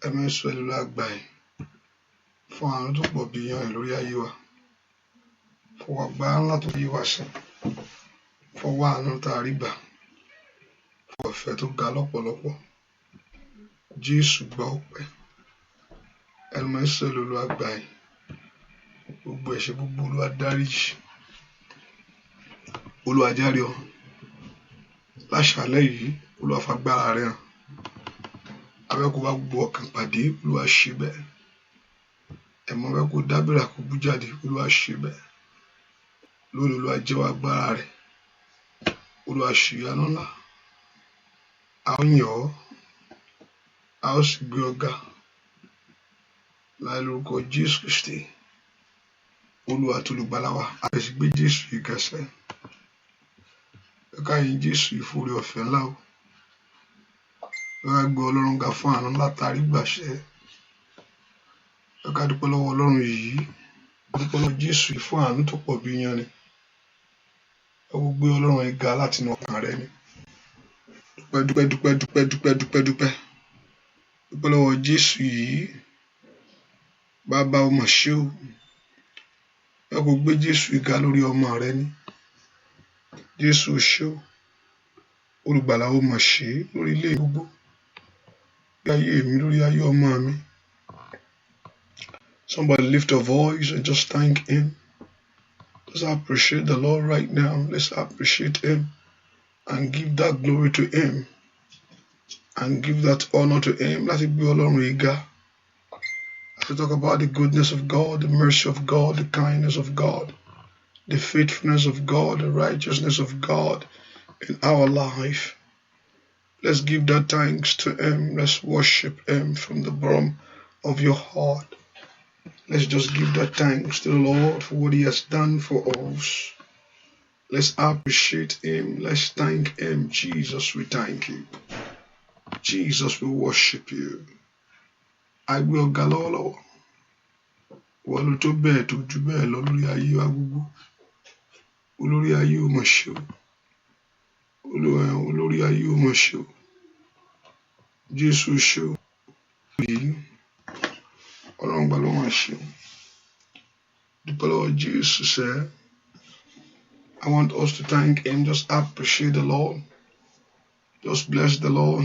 ẹ̀mí Ísírẹ́lì ló àgbà yìí fún àánú tó pọ̀ bí yan lórí ayé wa, fọwọ́ agbára ńlá tó yí wa ṣe, fọwọ́ àánú tá a rí gbà, fọwọ́ ìfẹ́ tó ga lọ́pọ̀lọpọ̀. Jésù gba ọpẹ́, ẹ̀mí Ísírẹ́lì ló àgbà yìí, gbogbo ẹ̀ṣẹ̀ gbogbo Olúwa dáríjì, Olúwa járe ọ láṣálẹ́ yìí, Olúwa fagbára rẹ̀ hàn, abẹ́kú bá gbogbo ọkàn pàdé, Olúwa ṣe bẹ́ẹ̀. Ẹ̀mọ́ bẹ́ẹ̀ kó dábìrà kó bú jáde, Olúwa ṣe bẹ́ẹ̀. Lónìí Olúwa jẹ́wọ́ agbára rẹ̀, Olúwa ṣe ìyanu ńlá. A ó yìn ọ́, a ó sì gbé ọ ga láì lórúkọ Jésù Kristi, Olúwa tó olùgbàlà wa. A lè sì gbé Jésù yìí gẹ̀ẹ́sẹ̀. Ẹ̀ka yìí Jésù yìí fún oore ọ̀fẹ́ ńlá o. Ẹ̀ka gbé Ọlọ́run ga fún àánú látàrí gbàṣẹ. Ẹ̀ka dúpẹ́ lọ́wọ́ Ọlọ́run yìí, dúpẹ́ lọ́wọ́ Jésù yìí fún àánú tó pọ̀ bí yan ni. Ẹ wo gbé Ọlọ́run yìí ga láti inú ọkàn rẹ ni. Dúpẹ́ lọ́wọ́ Jésù yìí. Bàbá o mà ṣé o. Ẹ kò gbé Jésù yìí ga lórí ọmọ rẹ ni. Jésù o ṣé o. Olùgbàlà o mà ṣé lórí ilé gbogbo. Lórí ayé mi, lórí ayé ọmọ mi. Somebody lift a voice and just thank him. Let's appreciate the Lord right now. Let's appreciate him and give that glory to him and give that honor to him. Láti gbé Ọlọ́run yìí ga. To talk about the goodness of God, the mercy of God, the kindness of God, the faithfulness of God, the righteousness of God in our life. Let's give that thanks to him. Let's worship him from the bottom of your heart. Let's just give that thanks to the Lord for what he has done for us. Let's appreciate him. Let's thank him. Jesus, we thank you. Jesus, we worship you. I will galolo. Wọ́n tó bẹ́ẹ̀ tó ju bẹ́ẹ̀ lọ lórí ayé wa gbogbo. Olórí ayé o mà ṣé o. Olórí ayé o mà ṣé o. Jésù ṣé o. Yìí Ọlọ́run gbà ló mà ṣé o. Dúpẹ́ lọ́wọ́ Jésù sẹ́. I want us to thank him. Just appreciate the Lord. Just bless the Lord.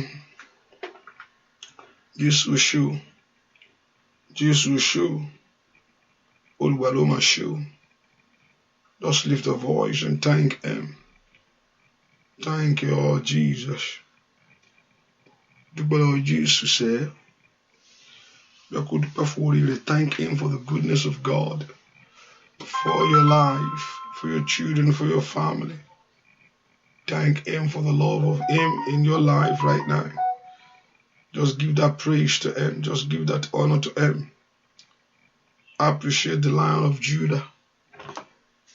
Jésù ṣé o. Jésù ṣé o. Olúwa ló mà ṣé o. Just lift a voice and thank him. Thank you, Lord Jesus. Dúpẹ́ lọ́wọ́ Jésù sẹ́. Thank him for the goodness of God, for your life, for your children, for your family. Thank him for the love of him in your life right now. Just give that praise to him. Just give that honor to him. Appreciate the Lion of Judah.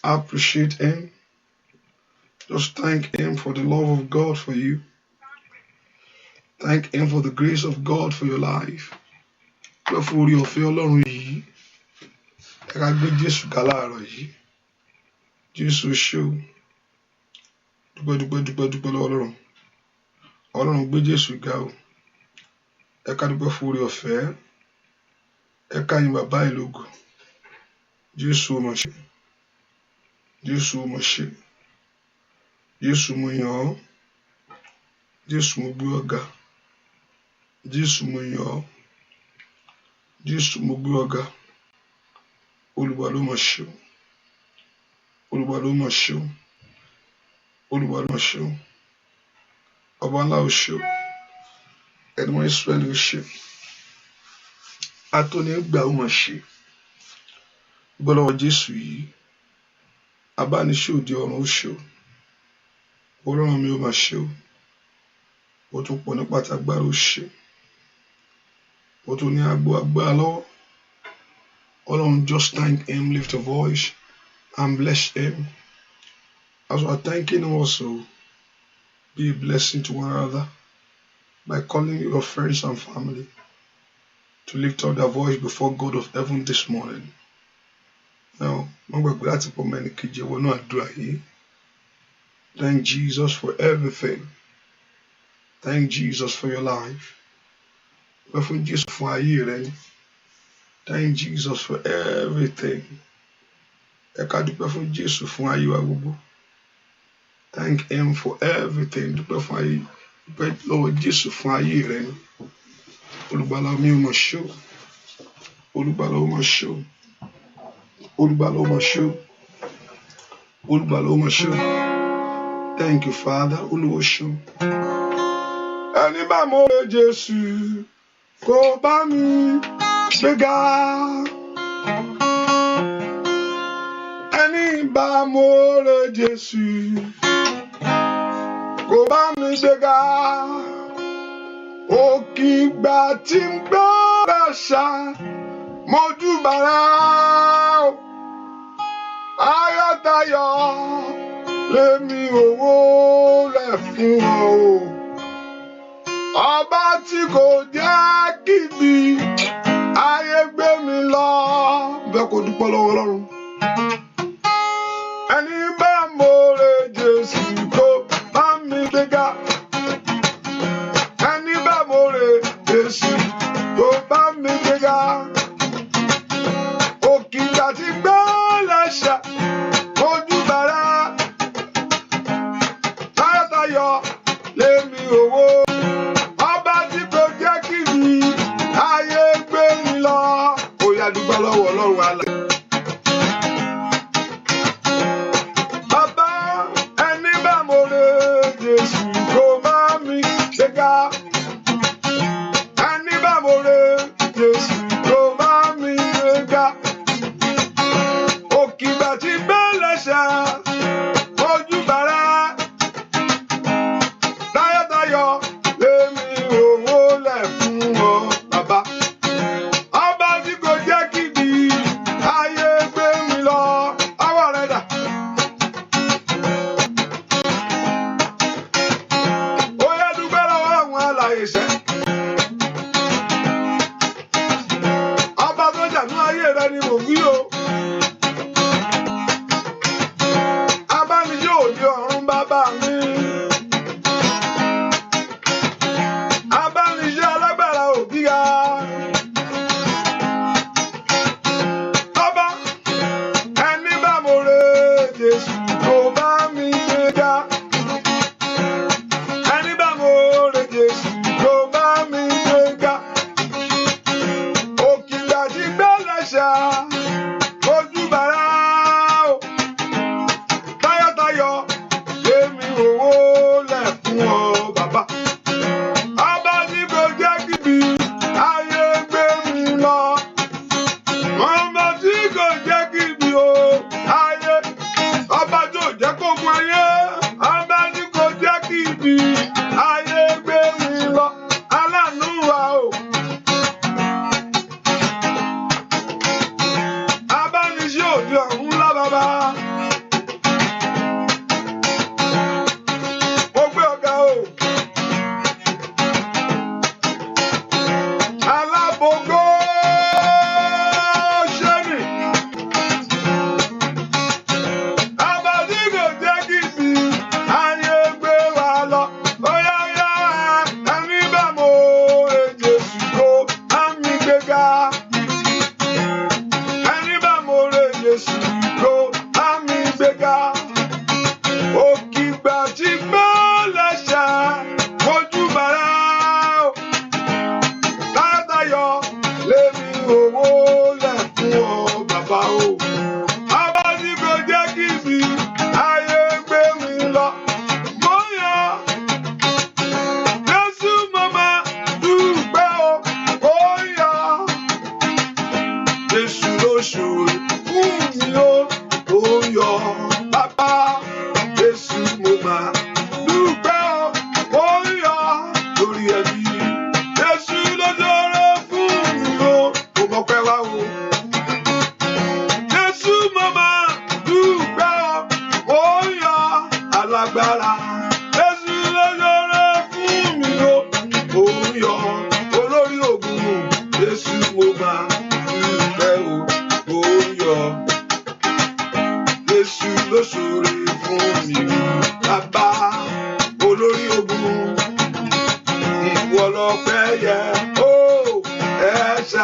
Appreciate him. Just thank him for the love of God for you. Thank him for the grace of God for your life. Pẹ́ fún orí ọ̀fẹ́ Ọlọ́run yìí. Ẹ ká gbé Jésù ga láàárọ̀ yìí. Jésù ṣé o. Dúpẹ́ lọ́wọ́ Ọlọ́run. Ọlọ́run gbé Jésù ga o. Ẹ ká dúpẹ́ fún orí ọ̀fẹ́. Ẹ ká yìn bàbá yìí lógo. Jésù o mà ṣé. Jésù o mà ṣé. Jésù mo yìn ọ́. Jésù mo gbé ọ ga. Jésù mo yìn ọ́. Jésù mo gbé ọ ga. Olúwa ló mà ṣé o. Olúwa ló mà ṣé o. Olúwa ló mà ṣé o. Ọba ńlá o ṣé o. Ẹ̀mọ́ Ísírẹ́lì o ṣé. Atónígbà o mà ṣé. Gbọ́dọ̀ Jésù yìí. Abániṣe òde ọ̀run o ṣé o. Ọlọ́run mi o mà ṣé o. O tún pọ̀ nípa t'agbára o ṣé. O tún ní agbára lọ́wọ́. Ọlọ́run, just thank him, lift a voice and bless him. As we are thanking him also, be a blessing to one another by calling your friends and family to lift up their voice before God of heaven this morning. Now, thank Jesus for everything. Thank Jesus for your life. Dúpẹ́ fún Jésù fún ayé rẹ ni. Thank Jesus for everything. Ẹ ká dúpẹ́ fún Jésù fún ayé wa gbogbo. Thank him for everything. Dúpẹ́ fún ayé. Dúpẹ́ lọ́wọ́ Jésù fún ayé rẹ ni. Olùgbàlà mi ò mọ̀ ṣó. Olùgbàlà ò mọ̀ ṣó. Olùgbàlà ò mọ̀ ṣó. Olùgbàlà ò mọ̀ ṣó. Thank you, Father. Olúwa ṣó. Ẹni bá mọ̀ Jésù kó bá mi gbéga. Ẹni bá mọ̀ Jésù kó bá mi gbéga. Òkìgbà tí ń gbọ́ra ṣá mojúbà rẹ̀ o. Ayọ̀tayọ̀ lèmi owó lẹ̀ fún ọ o. Ọba tí kò jẹ́ kíbi ayé gbé mi lọ. Bẹ́ẹ̀ kò dúpẹ́ lọ́wọ́ Ọlọ́run. Ẹni bá mọ̀ọ́rẹ́ Jésù kó bá mi gbéga. Ẹni bá mọ̀ọ́rẹ́ Jésù kó bá mi gbéga. Òkìgbà tí gbọ́ lẹ́sà ojúbà rẹ̀. Ayọ̀tayọ̀ lèmi owó. Ọba tí kò jẹ́ kíbi ayé gbé mi lọ. Ó yá dúpẹ́ lọ́wọ́ Ọlọ́run alààyè. Bàbá ẹni bá mọ̀ọ́rẹ́ Jésù kó bá mi gbéga. Ẹni bá mọ̀ọ́rẹ́ Jésù kó bá mi gbéga. Òkìgbà tí gbé lẹ́sà ojúbà rẹ̀. Táyọ̀táyọ̀ lèmi owó lẹ̀ fún ọ bàbá. Ọba tí kò jẹ́ kíbi ayé gbé mi lọ. Ọwọ́ rẹ̀ dà. Ó yá dúpẹ́ lọ́wọ́ àwọn alààyè sẹ́. Ọba tó jànú ayé rẹ ni mò ń wí o. Abánijó òde ọ̀run bàbá mi. Abánijó alágbára ògíga. Ọba ẹni bá mọ̀ọ́rẹ́ Jésù kó bá mi gbéga. Ẹni bá mọ̀ọ́rẹ́ Jésù kó bá mi gbéga. Òkìgbà tí gbé lẹ́sà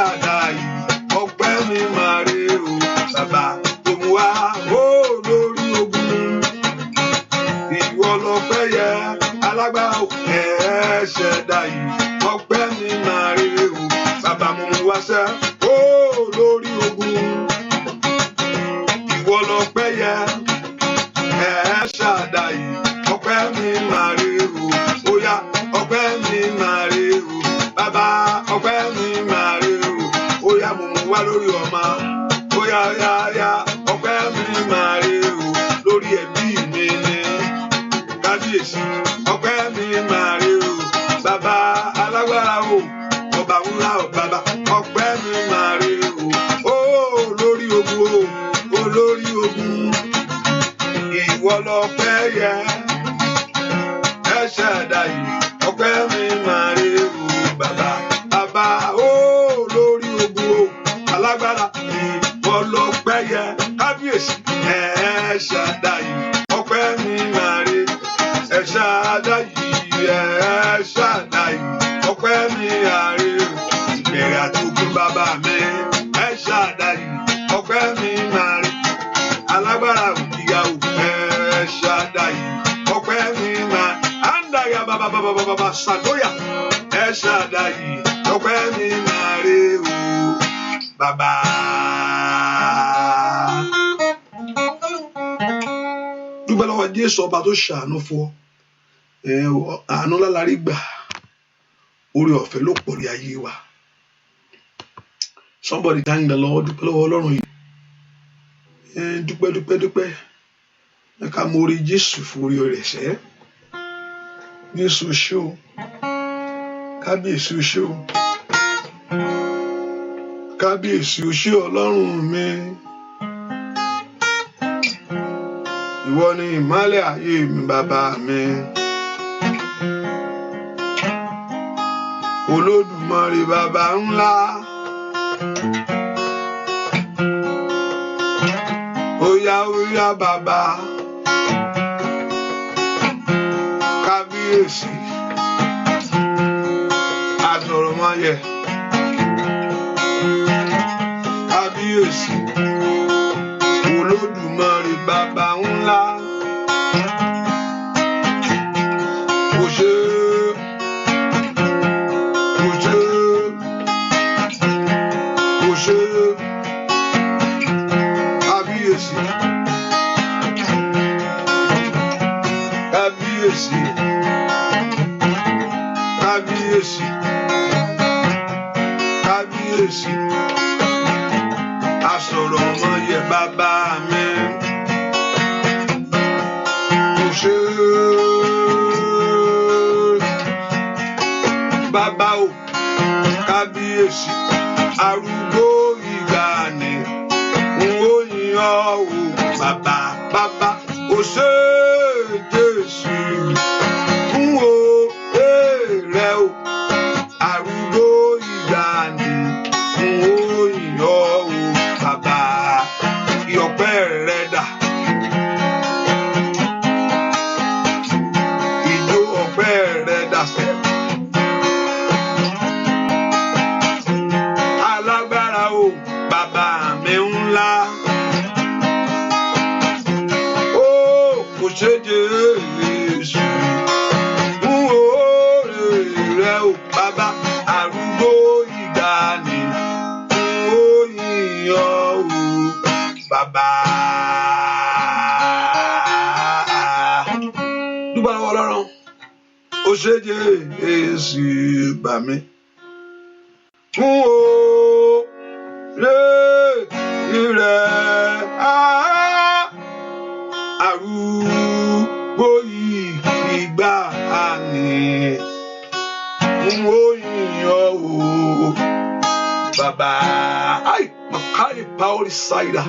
Shaddai, ọpẹ́ mi máa rè o, bàbá tó mú wá ó lórí ogun. Ìwọ lọpẹ́ yẹ alágbára o, Shaddai, ọpẹ́ mi máa rè o, bàbá mo mú wá sẹ́ ó lórí ogun. Ìwọ lọpẹ́ yẹ Shaddai, ọpẹ́ mi máa rè o, ó yá ọpẹ́ mi máa rè o, bàbá ọpẹ́ mi máa rè o, ó yá mo mú wá lórí ọmọ, ó yá ọpẹ́ mi máa rè o, lórí ẹbí mi ni kábíyèsí, ọpẹ́ mi máa rè o, bàbá alágbára o, ọba ńlá o, bàbá ọpẹ́ mi máa rè o, ó lórí ogun o, lórí ogun. Ìwọ lọpẹ́ yẹ Shaddai, ọpẹ́ mi máa rè o, bàbá ó lórí ogun o, alágbára. Ìwọ lọpẹ́ yẹ kábíyèsí Shaddai, ọpẹ́ mi máa rè Shaddai, Shaddai, ọpẹ́ mi máa rè o, ìbẹ̀rẹ̀ àtòkùn bàbá mi Shaddai, ọpẹ́ mi máa rè alágbára òkìyà o, Shaddai, ọpẹ́ mi máa andaya bàbá sadoya Shaddai, ọpẹ́ mi máa rè o, bàbá. Dúpẹ́ lọ́wọ́ Jésù ọba tó ṣàánú fún ọ, àánú lálárí gbà, oore ọ̀fẹ́ ló pọ̀ ní ayé wa. Somebody thank the Lord. Dúpẹ́ lọ́wọ́ Ọlọ́run yìí. Dúpẹ́ ẹ ká mọ orí Jésù fún orí rẹ̀ ṣẹ́. Jésù ṣé o, kábíyèsí ṣé o, kábíyèsí ṣé Ọlọ́run mi. Ìwọ ni ìmọ́lẹ̀ ayé mi, bàbá mi. Olódùmarè bàbá ńlá. Óyá bàbá. Kábíyèsí. Àsọ̀rọ̀máyẹ̀. Kábíyèsí. Olódùmarè bàbá ńlá. Ó ṣé, ó ṣé, ó ṣé. Kábíyèsí. Kábíyèsí. Kábíyèsí. Kábíyèsí. Àsọ̀rọ̀máyẹ̀ bàbá mi. Ó ṣé. Bàbá o, kábíyèsí, arúgbó ìgbàanì, n ó yìn ọ́ o, bàbá, ó ṣé Jésù, n ó rẹ o, arúgbó ìgbàanì, n ó yìn ọ́ o, bàbá, ìyọpẹ́ rẹ dà. Ìjó ọpẹ́ rẹ dà sẹ́. Alágbára o, bàbá mi ńlá. Ó kò ṣe Jésù. N ó rẹ o, bàbá arúgbó ìgbàanì. N ó yìn ọ́ o, bàbá. Dúpẹ́ lọ́wọ́ Ọlọ́run. Ó ṣe Jésù gbà mí. N ó rẹ ìrẹ̀ arúgbó ìgbàanì. N ó yìn ọ́ o, bàbá. Ai, Makari Pauli Saida.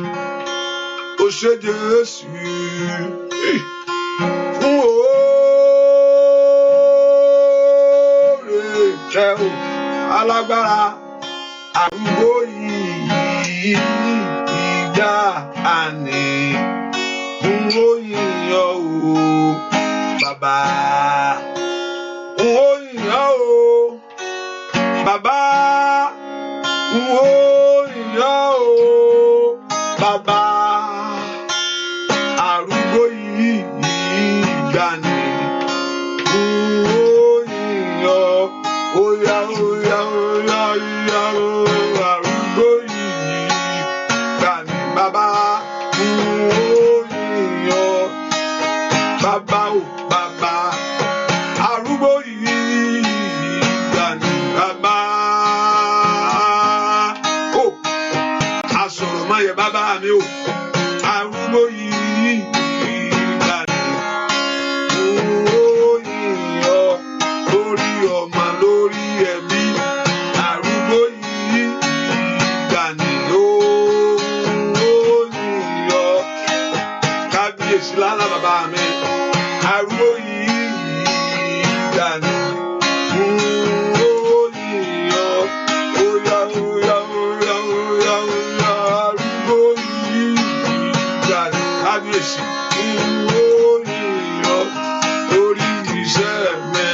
Ó ṣe Jésù. N ó rẹ o, alágbára arúgbó ìgbàanì. N ó yìn ọ́ o, bàbá. N ó yìn ọ́ o, bàbá. N Oh, yeah, oh, Baba. Arúgbó yìí gbani. Oh, yeah, oh, yeah, oh, yeah, oh, yeah, yeah, oh. Arúgbó yìí gbani. Baba. Oh, yeah, Baba, oh, Baba. Arúgbó yìí gbani. Baba. Oh, asọ̀rọ̀ máa yẹ bàbá mi o. Arúgbó yìí gbani. Oh, yíyọ lórí ọmọ lórí ẹbí. Arúgbó yìí gbani. Oh, yíyọ kábíyèsí lálá bàbá mi. Arúgbó yìí gbani. Oh, yíyọ óyá óyá óyá óyá óyá. Arúgbó yìí gbani. Kábíyèsí. Oh, yíyọ lórí iṣẹ́ mi.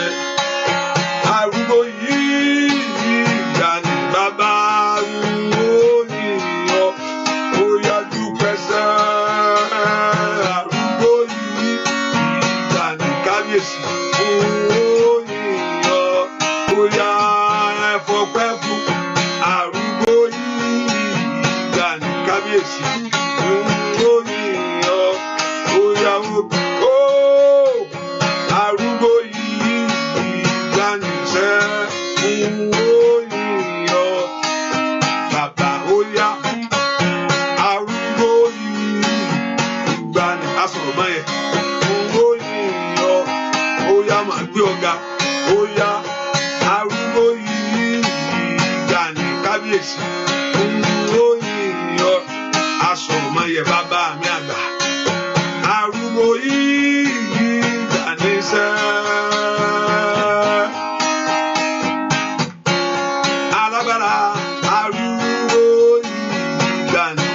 Arúgbó yìí gbani. Bàbá. Oh, yíyọ óyá dúpẹ́ sẹ́. Arúgbó yìí gbani. Kábíyèsí. Oh, yíyọ óyá ẹ̀fọ́pẹ́ fún. Arúgbó yìí gbani. Kábíyèsí. Oh, yíyọ óyá òbí. Oh, arúgbó yìí gbani sẹ́. Oh, yíyọ bàbá óyá. Arúgbó yìí gbani. Asọ̀rọ̀ máa yẹ. Oh, yíyọ óyá máa gbé ọ̀gá. Óyá arúgbó yìí gbani. Kábíyèsí. Oh, yíyọ asọ̀rọ̀ máa yẹ bàbá mi àgbà. Arúgbó yìí gbani sẹ́. Alágbára. Arúgbó yìí gbani.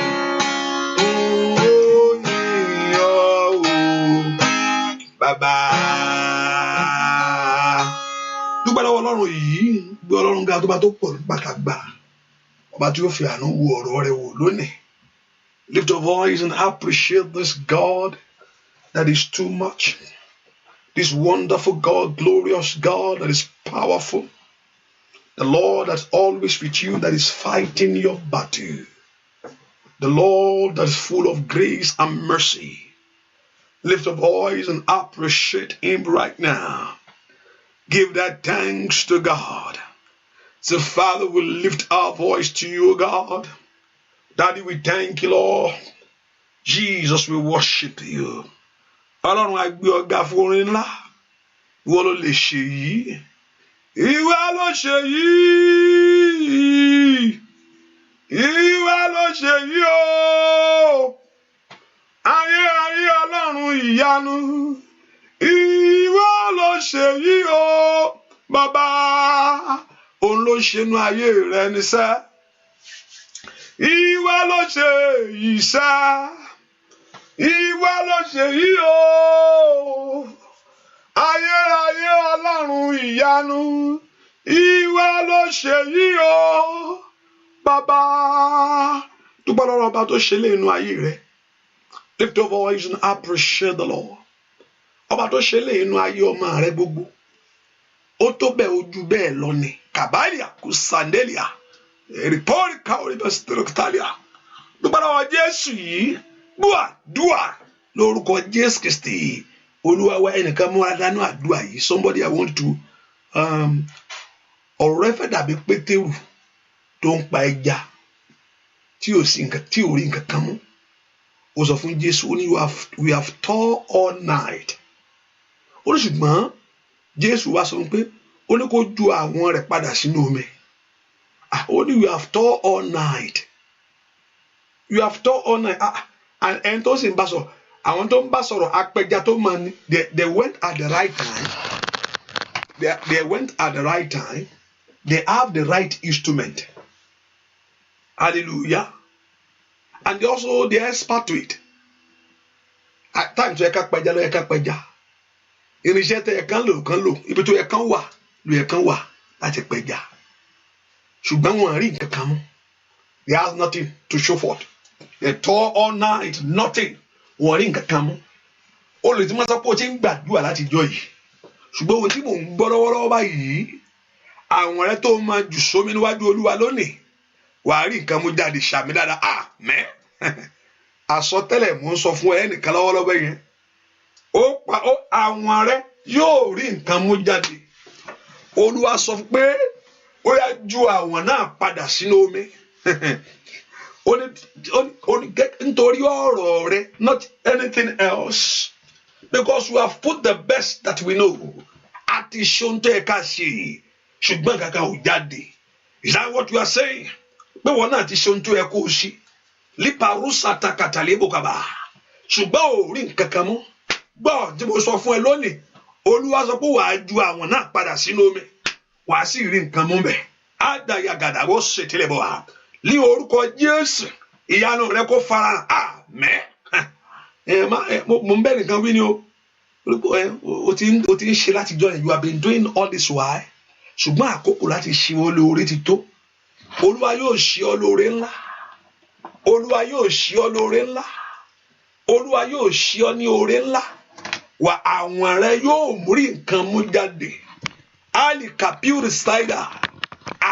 Oh, yíyọ bàbá. Dúpẹ́ lọ́wọ́ Ọlọ́run yìí, gbé Ọlọ́run ga tó bá tó pọ̀ nípàkàgbà. Ọba tí ó fi àánú wo ọ̀rọ̀ rẹ̀ wò lónìí. Lift your voice and appreciate this God that is too much. This wonderful God, glorious God that is powerful. The Lord that's always with you, that is fighting your battle. The Lord that is full of grace and mercy. Lift your voice and appreciate Him right now. Give that thanks to God. So, Father, we lift our voice to you, God. Daddy, we thank you, Lord. Jesus, we worship you. Ọlọ́run a gbé ọ̀gá fún orin ńlá. Ìwọ ló lè ṣe yìí. Ìwọ ló ṣe yìí. Ìwọ ló ṣe yìí o. Ayé ayé Ọlọ́run ìyanu. Ìwọ ló ṣe yìí o. Bàbá, òun ló ṣenú ayé rẹ níṣẹ́. Ìwọ ló ṣe yìí sá. Ìwọ ló ṣe yìí o. Ayé ayé Ọlọ́run ìyanu. Ìwọ ló ṣe yìí o. Bàbá, dúpẹ́ lọ́wọ́ ọba tó ṣe léènú ayé rẹ. Lift your voice and appreciate the Lord. Ọba tó ṣe léènú ayé ọmọ rẹ gbogbo. Ó tó bẹ́ẹ̀ ojú bẹ́ẹ̀ lọ ni. Kàbáyà kò sàndélìà. Rìpọ́ọ̀rì káwọ́rì bẹ́ẹ̀ sítírọ̀kítàlìà. Dúpẹ́ lọ́wọ́ Jésù yìí. Dúà lórúkọ Jésù Kristi. Olúwa wa ẹnìkan múra dánú àdúrà yìí. Somebody I want to ọ̀rọ̀ rẹ fẹ́ dàbí Pétérù tó ń pa ẹja tí ò rí nǹkan kan mú. Ó sọ fún Jésù, ó ní we have toiled all night. Ó ní ṣùgbọ́n Jésù wá sọ pé ó ní kó ju àwọn rẹ̀ padà sínú omi. Ó ní we have toiled all night. You have toiled all night. And ẹni tó sì ń bá sọ̀rọ̀, àwọn tó ń bá sọ̀rọ̀ apẹja tó máa ní, they went at the right time. They went at the right time. They have the right instrument. Hallelujah. And they also the expert to it. At times you can pẹja lọ yẹ ká pẹja. Irinṣẹ́ tẹ ẹ kan lò ibi tó yẹ kan wà ló yẹ kan wà láti pẹja. Ṣùgbọ́n wọn rí nǹkan kan mú. He has nothing to show forth. They toil all night, nothing. Wọ́n rí nǹkan kan mú. Olùtí tí ń gbàdúrà láti jọ yìí. Ṣùgbọ́n ohun tí mò ń gbọ́ lọ́wọ́lọ́wọ́ báyìí, àwọn rẹ tó máa jù sómi níwájú Olúwa lónìí, wàá rí nǹkan mú jáde ṣàmì dáadáa. Àmín. Àsọtẹ́lẹ̀ mò ń sọ fún ẹnìkan lọ́wọ́lọ́wọ́ yẹn. Àwọn rẹ yóò rí nǹkan mú jáde. Olúwa sọ pé ó yá ju àwọn náà padà sínú omi. Nítorí ọ̀rọ̀ rẹ, not anything else. Because we have put the best that we know. Àti ṣohun tó yẹ ká ṣe, ṣùgbọ́n kankan ò jáde. Is that what you are saying? Pé wọn náà ti ṣohun tó yẹ kó o ṣe. Líparúsà takàtà lébòkàbà. Ṣùgbọ́n ò rí nǹkan kan mú. Gbọ́ tí mo sọ fún ẹ lónìí, Olúwa sọ pé wàá ju àwọn náà padà sínú omi. Wàá sì rí nǹkan mú bẹ̀. Àdàyàgàdà wọ́n ṣètìlẹ̀ bọ̀ wá. Ní orúkọ Jésù, ìyanu rẹ kó farahàn. Àmín. Mo ń bẹ̀ nìkan wí ni o. O ti ń ṣe láti jọ yẹn. You have been doing all this while. Ṣùgbọ́n àkókò láti ṣe olóore ti tó. Olúwa yóò ṣe ọ lóore ńlá. Olúwa yóò ṣe ọ lóore ńlá. Olúwa yóò ṣe ọ ní oore ńlá. Wà àwọn rẹ yóò rí nǹkan mú jáde. Ali kapiru saida.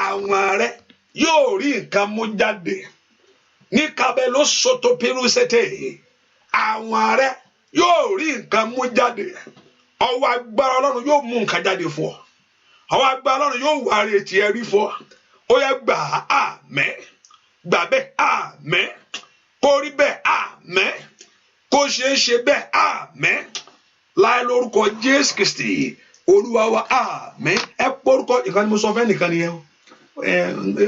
Àwọn rẹ yóò rí nǹkan mú jáde. Ní kabelo soto piru sete. Àwọn rẹ yóò rí nǹkan mú jáde. Ọwọ́ agbára Ọlọ́run yóò mú nǹkan jáde fún ọ. Ọwọ́ agbára Ọlọ́run yóò wá retí ẹ rí fún ọ. Ó yẹ gbà àmín. Gbà bẹ́ẹ̀ àmín. Kó rí bẹ́ẹ̀ àmín. Kó ṣe bẹ́ẹ̀ àmín. Láì lórúkọ Jésù Kristi Olúwa wa àmín. Ẹ pórúkọ ìkan ni mo sọ fẹ́ nìkan nìyẹn o.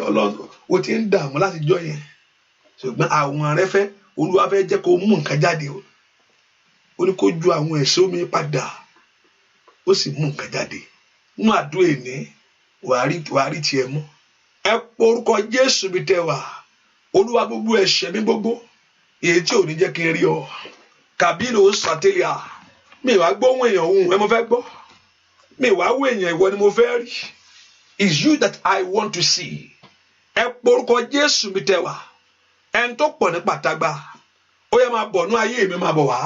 Ọlọ́run o ti ń dààmú láti jọ yẹn. Ṣùgbọ́n àwọn rẹ fẹ́ Olúwa fẹ́ jẹ́ kó mú nǹkan jáde o. Ó ní kó ju àwọn ẹ̀ṣẹ̀ omi padà. Ó sì mú nǹkan jáde. Nínú àdúrà èní wàá rí tiẹ̀ mú. Ẹ pórúkọ Jésù bí tẹ wà. Olúwa gbogbo ẹ̀ṣẹ̀ mi gbogbo. Èyí tí ò ní jẹ́ kí n rí ọ. Kàbílò sàtẹ́lẹ̀ à. Mi wá gbóhùn èèyàn ohun ẹ mo fẹ́ gbọ́. Mi wá wò èèyàn ìwọ ni mo fẹ́ rí. It's you that I want to see. Ẹ pórúkọ Jésù bí tẹ wà. Ẹni tó pọ̀ ní pàtàgbà. Ó yẹ máa bọ̀ ní ayé mi máa bọ̀ wá.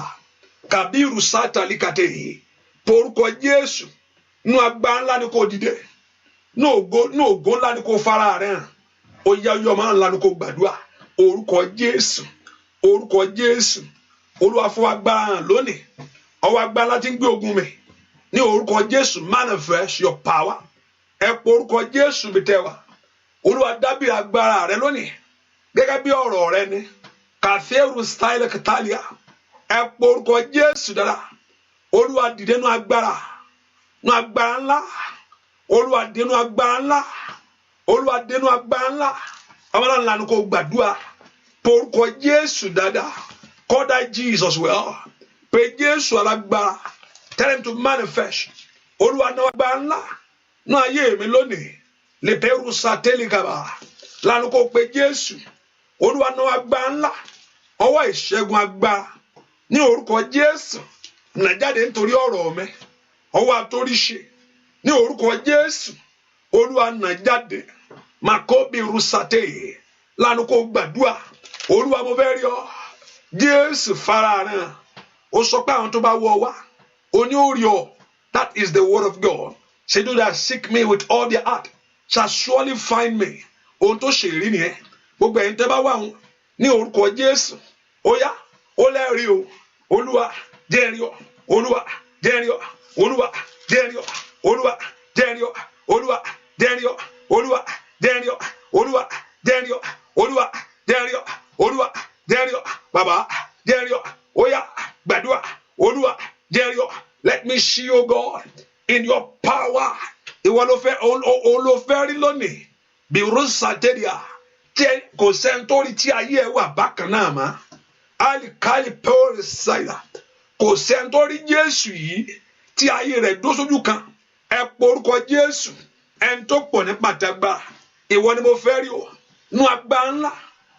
Kàbírù sátàlíkàtẹ́. Pórúkọ Jésù. Nú agbára ńlá ni kò dìde. Nú ògo ńlá ni kò fara rẹ̀ hàn. Ó yá ọyọ́ máa ńlá ni kò gbàdúrà. Orúkọ Jésù. Orúkọ Jésù. Olúwa fún agbára hàn lónìí. Ọwọ́ agbára láti ń gbé ogun mi. Ní orúkọ Jésù, manifest your power. Ẹ pọ orúkọ Jésù bí tẹwà. Olúwa dábìrì agbára rẹ lónìí. Gẹ́gẹ́ bí ọ̀rọ̀ rẹ ni. Kàfẹ́rù style kìtàlíà. Ẹ pọ orúkọ Jésù dára. Olúwa dìde nú agbára. Nú agbára ńlá. Olúwa dìde nú agbára ńlá. Olúwa dìde nú agbára ńlá. Àwọn ńlá ni kò gbàdúrà. Pọ orúkọ Jésù dáadáa. Call that Jesus well. Pé Jésù alágbára. Tell him to manifest. Olúwa náà agbára ńlá. Náà ayé mi lónìí. Lè pẹ́rù sátẹ́lìkàbà. Lánàá kò pé Jésù. Olúwa náà agbára ńlá. Ọwọ́ ìṣẹ́gun agbára. Ní orúkọ Jésù. Nà jáde nítorí ọ̀rọ̀ mi. Ọwọ́ àtóríṣe. Ní orúkọ Jésù. Olúwa nà jáde. Màkóbi rusate. Lánàá kò gbàdúrà. Olúwa mo fẹ́ rí ọ. Jésù farahàn. Ó sọ pé àwọn tó bá wọ wá. Oní orí ọ. That is the word of God. Say do that seek me with all their heart. Shall surely find me. Ohun tó ṣèlérí nìyẹn. Gbogbo ẹ̀yin tẹ́ bá wà wọn. Ní orúkọ Jésù. Ó yá. Ó lẹ́rìí o. Olúwa jẹ́rìí ọ. Olúwa jẹ́rìí ọ. Olúwa jẹ́rìí ọ. Olúwa jẹ́rìí ọ. Olúwa jẹ́rìí ọ. Olúwa jẹ́rìí ọ. Olúwa jẹ́rìí ọ. Olúwa jẹ́rìí ọ. Olúwa jẹ́rìí ọ. Bàbá jẹ́rìí ọ. Ó yá gbàdúrà. Olúwa jẹ́rìí ọ. Let me see you, God, in your power. Ìwọ ló fẹ́ rí lónìí. Bí Rúsàtẹ́ríà tí kò sẹ́ńtórí tí ayé ẹ̀ wà bákan náà mọ́. Alikali pẹ́ọ́rì ṣáìlà. Kò sẹ́ńtórí Jésù yìí tí ayé rẹ̀ dó sójú kan. Ẹ porúkọ Jésù. Ẹni tó pọ̀ ní pàtàgbà. Ìwọ ni mo fẹ́ rí o. Nú agbára ńlá.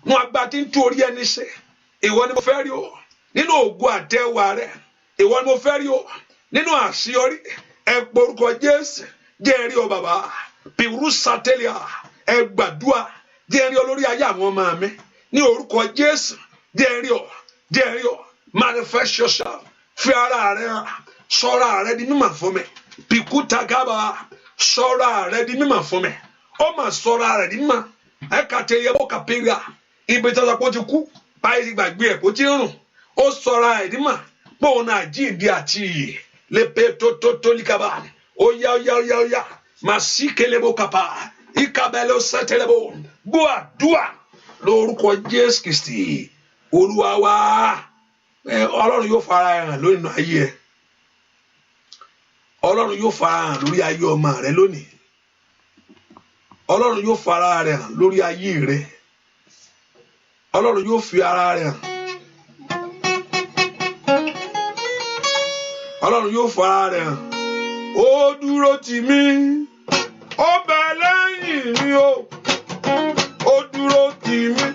Nú agbára tí ń tú orí ẹni ṣe. Ìwọ ni mo fẹ́ rí o. Nínú ògo àtẹwà rẹ̀. Ìwọ ni mo fẹ́ rí o. Nínú àṣeyọrí. Ẹ porúkọ Jésù. Jẹ́rìí o bàbá. Bí Rúsàtẹ́ríà. Ẹ gbàdúrà. díẹ̀ rí ọ lórí ayé àwọn ọmọ mi ní orúkọ Jésù díẹ̀ rí ọ manifest yourself fi ara rẹ hàn sọra rẹ di mímọ̀ fún mi pìkúta gábà sọra rẹ di mímọ̀ fún mi ó mà sọra rẹ di mímọ̀ ẹ̀ka tẹ yẹ bó kàpẹ́rẹ́ ibi tí wọ́n ti kú báyìí ti gbàgbé ẹ̀ kó ti rùn ó sọra rẹ di mímọ̀ bóun náà jíǹde àti iyè lépe tó líkàbà ó yá màá sí kélébó kàpà ìkàbẹ̀lẹ̀ ó sẹ́tẹ̀lẹ́bó gbọ́ àdúrà lórúkọ Jésù Kristi Olúwa wa. Ọlọ́run yóò fara hàn lórí ayé ẹ Ọlọ́run yóò fara hàn lórí ayé ọmọ rẹ lónìí Ọlọ́run yóò fara rẹ̀ hàn lórí ayé rẹ Ọlọ́run yóò fi ara rẹ̀ hàn Ọlọ́run yóò fara rẹ̀ hàn ó dúró tì mí ó bẹ lẹ́yìn mi ó dúró tì mí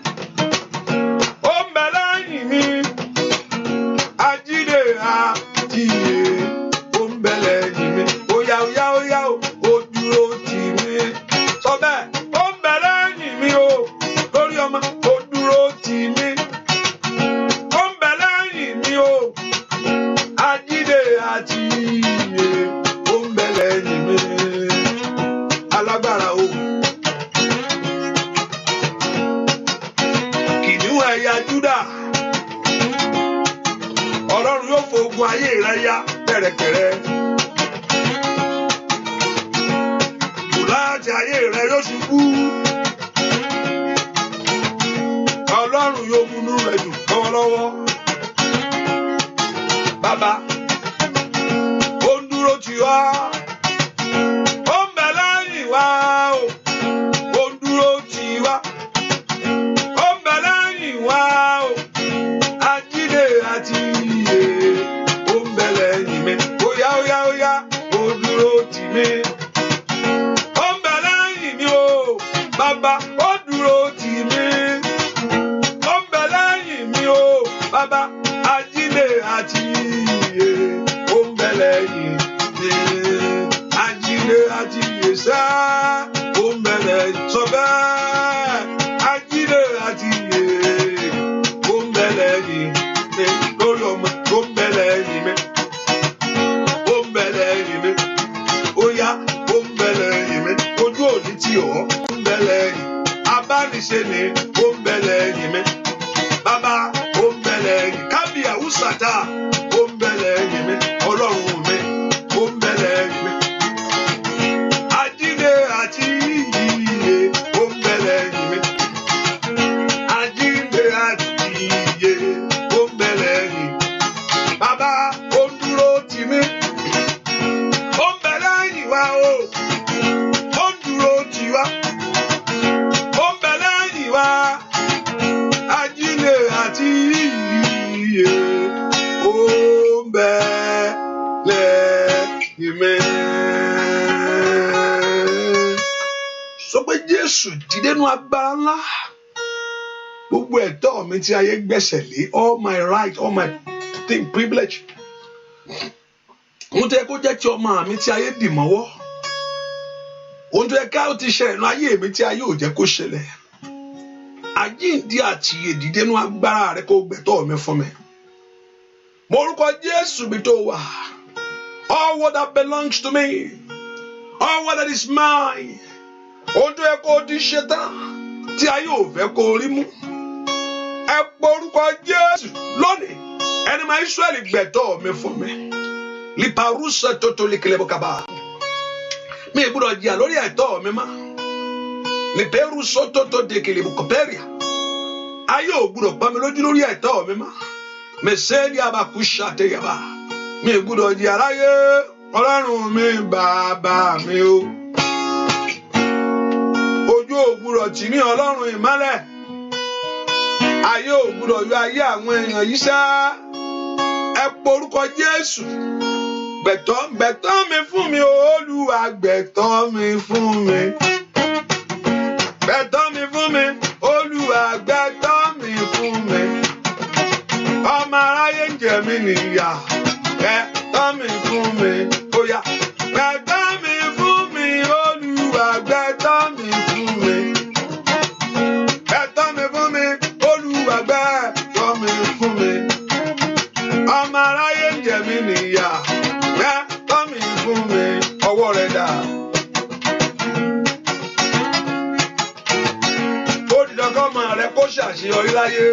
ó bẹ lẹ́yìn mi ajídé àjíyè ó ń bẹ lẹ́yìn mi ó yá ó dúró tì mí sọ bẹ́ẹ̀ ó ń bẹ lẹ́yìn mi lórí ọmọ ó dúró tì mí ó ń bẹ lẹ́yìn mi ajídé àjíyè ó ń bẹ lẹ́yìn mi alágbára kìnìún ẹ̀yà Júdà Ọlọ́run yóò fogun ayé rẹ yá pẹ̀rẹ̀pẹ̀rẹ̀ láti ayé rẹ yóò ṣubú Ọlọ́run yóò múnú rẹ dùn lọ́wọ́lọ́wọ́ bàbá ó ń dúró tì wá ó ń bẹ lẹ́yìn wá ó ń dúró tì wá ó ń bẹ lẹ́yìn wá ajídé àti ó ń bẹ lẹ́yìn mi ó yá ó dúró tì mí ó ń bẹ lẹ́yìn mi bàbá ó dúró tì mí ó ń bẹ lẹ́yìn mi bàbá ajídé àti ó ń bẹ lẹ́yìn mi ajídé àti sá ó ń bẹ lẹ́yìn sọ bẹ́ẹ̀ ajídé àti ó ń bẹ lẹ́yìn mi lórí ọmọ ó ń bẹ lẹ́yìn mi ó ń bẹ lẹ́yìn mi ó yá ó ń bẹ lẹ́yìn mi ojú òní tí ọ̀ ó ń bẹ lẹ́yìn abániṣe ni ó ń bẹ lẹ́yìn mi bàbá ó ń bẹ lẹ́yìn kábíyà húsàtà ó ń bẹ lẹ́yìn mi Ọlọ́run mi ó ń bẹ lẹ́yìn mi ajídé àti iyè ó ń bẹ lẹ́yìn mi ajídé àti iyè ó ń bẹ lẹ́yìn bàbá ó ń dúró tì mí ó ń bẹ lẹ́yìn wa ó ń dúró tì wá ó ń bẹ lẹ́yìn wa ajídé àti iyè ó ń bẹ lẹ́yìn mi. Sọ pé Jésù dìde nínú agbára ńlá gbogbo ẹ̀tọ́ mi tí ayé gbẹ́sẹ̀ lé all my right all my thing privilege ohun tó yẹ kó jẹ́ ti ọmọ mi tí ayé dì mọ́wọ́ ohun tó yẹ ká ti ṣẹlẹ̀ nínú ayé mi tí ayé ò jẹ́ kó ṣẹlẹ̀ àjíǹde àti ìdìde nínú agbára rẹ kó gbẹ̀tọ́ mi fún mi mo orúkọ Jésù bí tó wà all what that belongs to me all what that is mine ohun tó yẹ kó ti ṣe tán tí ayé ò fẹ́ kó rí mú ẹ pọ orúkọ Jésù lónìí ẹni máa Ísírẹ́lì gbẹ̀tọ́ mi fún mi liparusa tótó likelebokaba mi gbọ́dọ̀ jìyà lórí ẹ̀tọ́ mi mọ́ liperuso tótó dekelebokoperia ayé ò gbọ́dọ̀ pa mi lójú lórí ẹ̀tọ́ mi mọ́ mẹsẹ́ni abakusha teyaba mi gbọ́dọ̀ jìyà láyé Ọlọ́run mi bàbá mi o ojú ò gbọ́dọ̀ tì mí Ọlọ́run ìmọ́lẹ̀ ayé ò gbọ́dọ̀ yọ ayé àwọn èèyàn yìí sá ẹ pọ orúkọ Jésù gbẹ̀tọ́ mi fún mi Olúwa gbẹ̀tọ́ mi fún mi gbẹ̀tọ́ mi fún mi Olúwa gbẹ̀tọ́ mi fún mi ọmọ aráyé ń jẹ mí níyà gbẹ̀tọ́ mi fún mi óyá gbẹ̀tọ́ mi fún mi Olúwa gbẹ̀tọ́ mi fún mi kọ́mọ rẹ kó ṣàṣeyọrí láyé.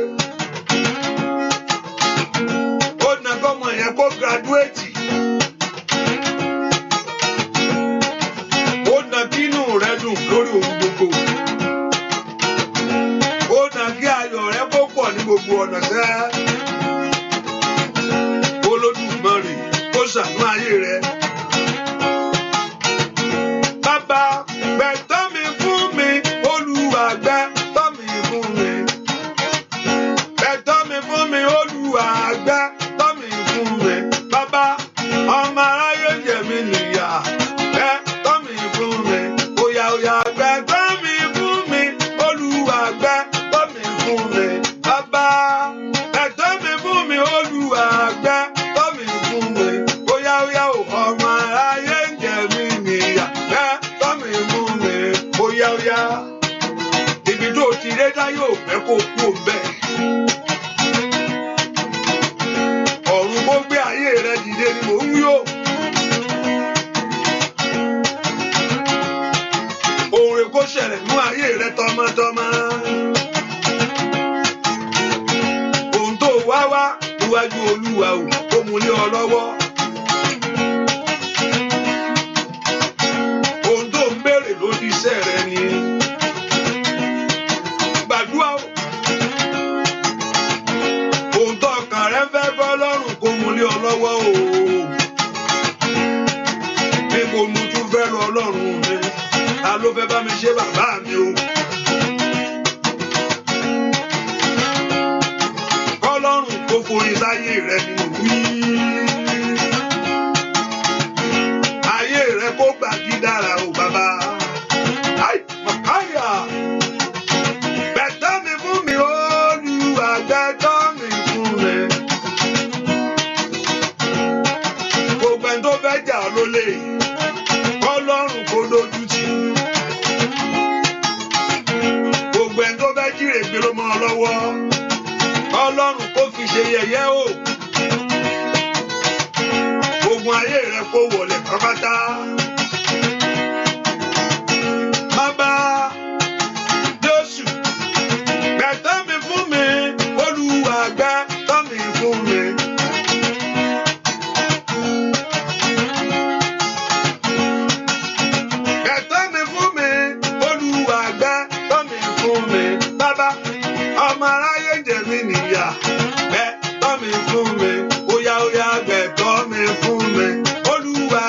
Ó nà kọ́mọ yẹn kó gradúétì. Ó nà kínú rẹ dùn lórí ohun gbogbo. Ó nà kí ayọ̀ rẹ kó pọ̀ ní gbogbo ọ̀nà sẹ́. Olódùmarè kó ṣàánú ayé rẹ. Bàbá gbẹ̀tọ́ mi fún mi, Olúwa gbẹ̀tọ́ mi fún mi. Gbẹ̀tọ́ mi fún mi, Olúwa gbẹ̀tọ́ mi fún mi. Bàbá ọmọ aráyé jẹ mí níyà, gbẹ̀tọ́ mi fún mi. Oya oya gbẹ̀tọ́ mi fún mi, Olúwa gbẹ̀tọ́ mi fún mi. Bàbá gbẹ̀tọ́ mi fún mi, Olúwa gbẹ̀tọ́ mi fún mi. Oya oya ọmọ aráyé jẹ mí níyà, gbẹ̀tọ́ mi fún mi. Oya oya ibi tó ti ré dá yóò fẹ́ kó kú bẹ́ẹ̀. Ọ̀run kó gbé ayé rẹ dìde ni mò ń wí o. Ohun rẹ̀ kó ṣẹlẹ̀ nínú ayé rẹ tọmọtọmọ. Ohun tó wá wá níwájú Olúwa o, ó mú lé ọ lọ́wọ́. Ohun tó ń béèrè lórí iṣẹ́ rẹ ni. Gbàdúrà o. Ohun tó ọkàn rẹ fẹ́ fọ́lọ́run kó mú lé ọ lọ́wọ́ o. Níbo mo tún fẹ́ lọ Ọlọ́run mi? Ta ló fẹ́ bá mi ṣe bàbá mi o? Ọlọ́run kó forí sáyé rẹ ni mo wí. Ayé rẹ kó gbà dídára o bàbá. Màkáyà. Gbẹ̀tọ́ mi fún mi, Olúwa gbẹ̀tọ́ mi fún mi. Gbogbo ẹni tó fẹ́ jà ọ́ lólè, Ọlọ́run kó dojú tì. Gbogbo ẹni tó fẹ́ jíre gbé ló mọ́ ọ lọ́wọ́, Ọlọ́run kó fi ṣe yẹ̀yẹ́ o. Ogun ayé rẹ kó wọlé pátápátá. Bàbá Jésù gbẹ̀tọ́ mi fún mi, Olúwa gbẹ̀tọ́ mi fún mi. Gbẹ̀tọ́ mi fún mi, Olúwa gbẹ̀tọ́ mi fún mi. Bàbá ọmọ aráyé jẹ mí níyà, gbẹ̀tọ́ mi fún mi. Oya oya gbẹ̀tọ́ mi fún mi. Olúwa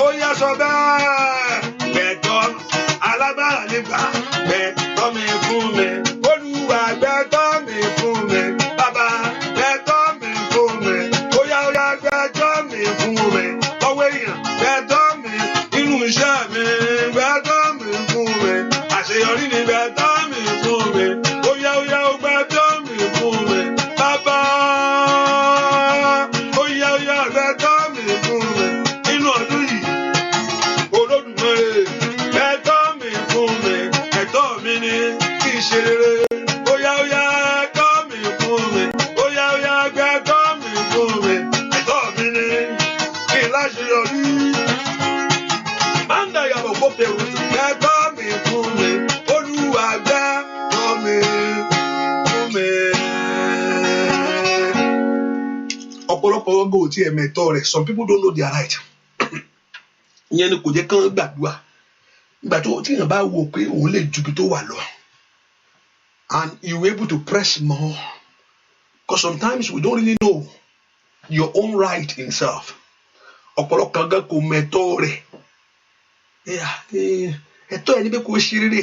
oya sọ bẹ́ẹ̀. Gbẹ̀tọ́ alágbára nígbà, gbẹ̀tọ́ mi fún mi. Olúwa gbẹ̀tọ́ mi fún mi. Bàbá gbẹ̀tọ́ mi fún mi. Oya oya gbẹ̀tọ́ mi fún mi. Ọwọ́ èèyàn gbẹ̀tọ́ mi. Inú iṣẹ́ mi gbẹ̀tọ́ mi fún mi. Àṣeyọrí ni gbẹ̀tọ́ mi fún mi. Oya oya gbẹ̀tọ́ mi fún mi. Bàbá oya oya gbẹ̀tọ́ mi fún mi. Inú ọdún yìí Olódùmarè gbẹ̀tọ́ mi fún mi. Ẹ̀tọ́ mi ni kí n ṣe rere. Oya oya ẹ̀tọ́ mi fún mi. Oya oya gbẹ̀tọ́ mi fún mi. Ẹ̀tọ́ mi ni kí n láṣeyọrí. Manda yàrá òkú pèrò sí gbẹ̀tọ́ mi fún mi. Olúwa gbẹ̀tọ́ mi fún mi. Ọ̀pọ̀lọpọ̀ ọgọ́ òtí ẹ̀mẹ̀tọ́ rẹ̀, some people don't know their right. Ìyẹn ni kò jẹ́ kán gbàdúrà. Ìgbà tó tí èèyàn bá wò pé òun lè ju ibi tó wà lọ, and you were able to press more, because sometimes we don't really know your own right in self. Ọ̀pọ̀lọpọ̀ gan kò mẹ̀tọ́ rẹ̀. Ẹ̀tọ́ ẹni pé kò ṣe rere.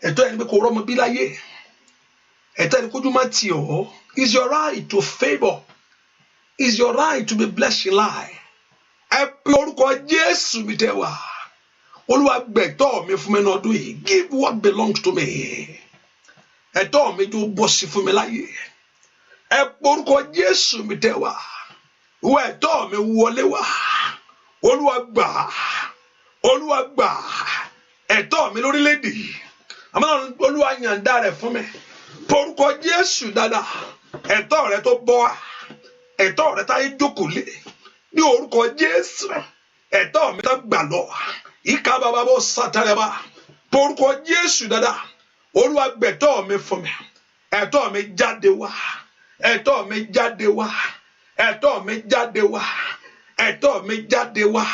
Ẹ̀tọ́ ẹni pé kò rọ́mọ bí láyé. Ẹ̀tọ́ ẹni kójú má tì ọ́. It's your right to favour. It's your right to be blessed in life. Ẹ pe orúkọ Jésù mi tẹ́ wá. Olúwa gbẹ̀tọ́ mi fún mi ní ọdún yìí. Give what belongs to me. Ẹ̀tọ́ mi tó bọ́ sí fún mi láyé. Ẹ pe orúkọ Jésù mi tẹ́ wá. Ìwọ ẹ̀tọ́ mi wọlé wá. Olúwa gbà. Olúwa gbà. Ẹ̀tọ́ mi lórílẹ̀-èdè. Àmọ́ Olúwa yàǹda rẹ̀ fún mi. Pe orúkọ Jésù dáadáa. Ẹ̀tọ́ rẹ tó bọ́ wá. Ẹ̀tọ́ rẹ táyé jókòó lé. Ní orúkọ Jésù. Ẹ̀tọ́ mi tó gbà lọ. Ìka bàbá bó sátẹrẹ bá. Pe orúkọ Jésù dáadáa. Olúwa gbẹ̀tọ́ mi fún mi. Ẹ̀tọ́ mi jáde wá. Ẹ̀tọ́ mi jáde wá. Ẹ̀tọ́ mi jáde wá. Ẹ̀tọ́ mi jáde wá.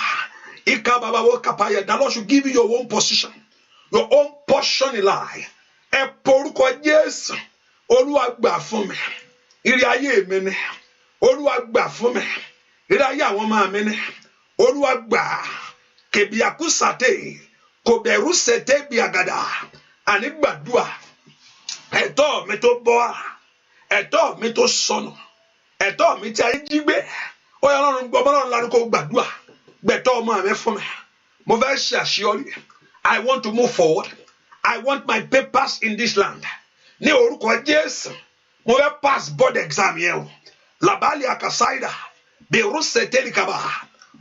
Ika baba wo kapaya. The Lord should give you your own position. Your own portion in life. Ẹ porúkọ Jésù. Olúwa gbà fún mi. Ire ayé mi ni. Olúwa gbà fún mi. Ire ayé àwọn ọmọ mi ni. Olúwa gbà. Kebiakusate. Koberusete biagada. Ani gbàdúà. Ẹ̀tọ́ mi tó bọ́. Ẹ̀tọ́ mi tó sọnù. Ẹ̀tọ́ mi tí ayé jí gbé. Ó yá Ọlọ́run gbọ́ Ọlọ́run lanu kó gbàdúà. Gbẹ̀tọ́ ọmọ mi fún mi. Mo fẹ́ ṣe àṣeyọrí. I want to move forward. I want my papers in this land. Ní orúkọ Jésù. Mo fẹ́ pass board exam yẹn o. Labali akasaida. Berusete likaba.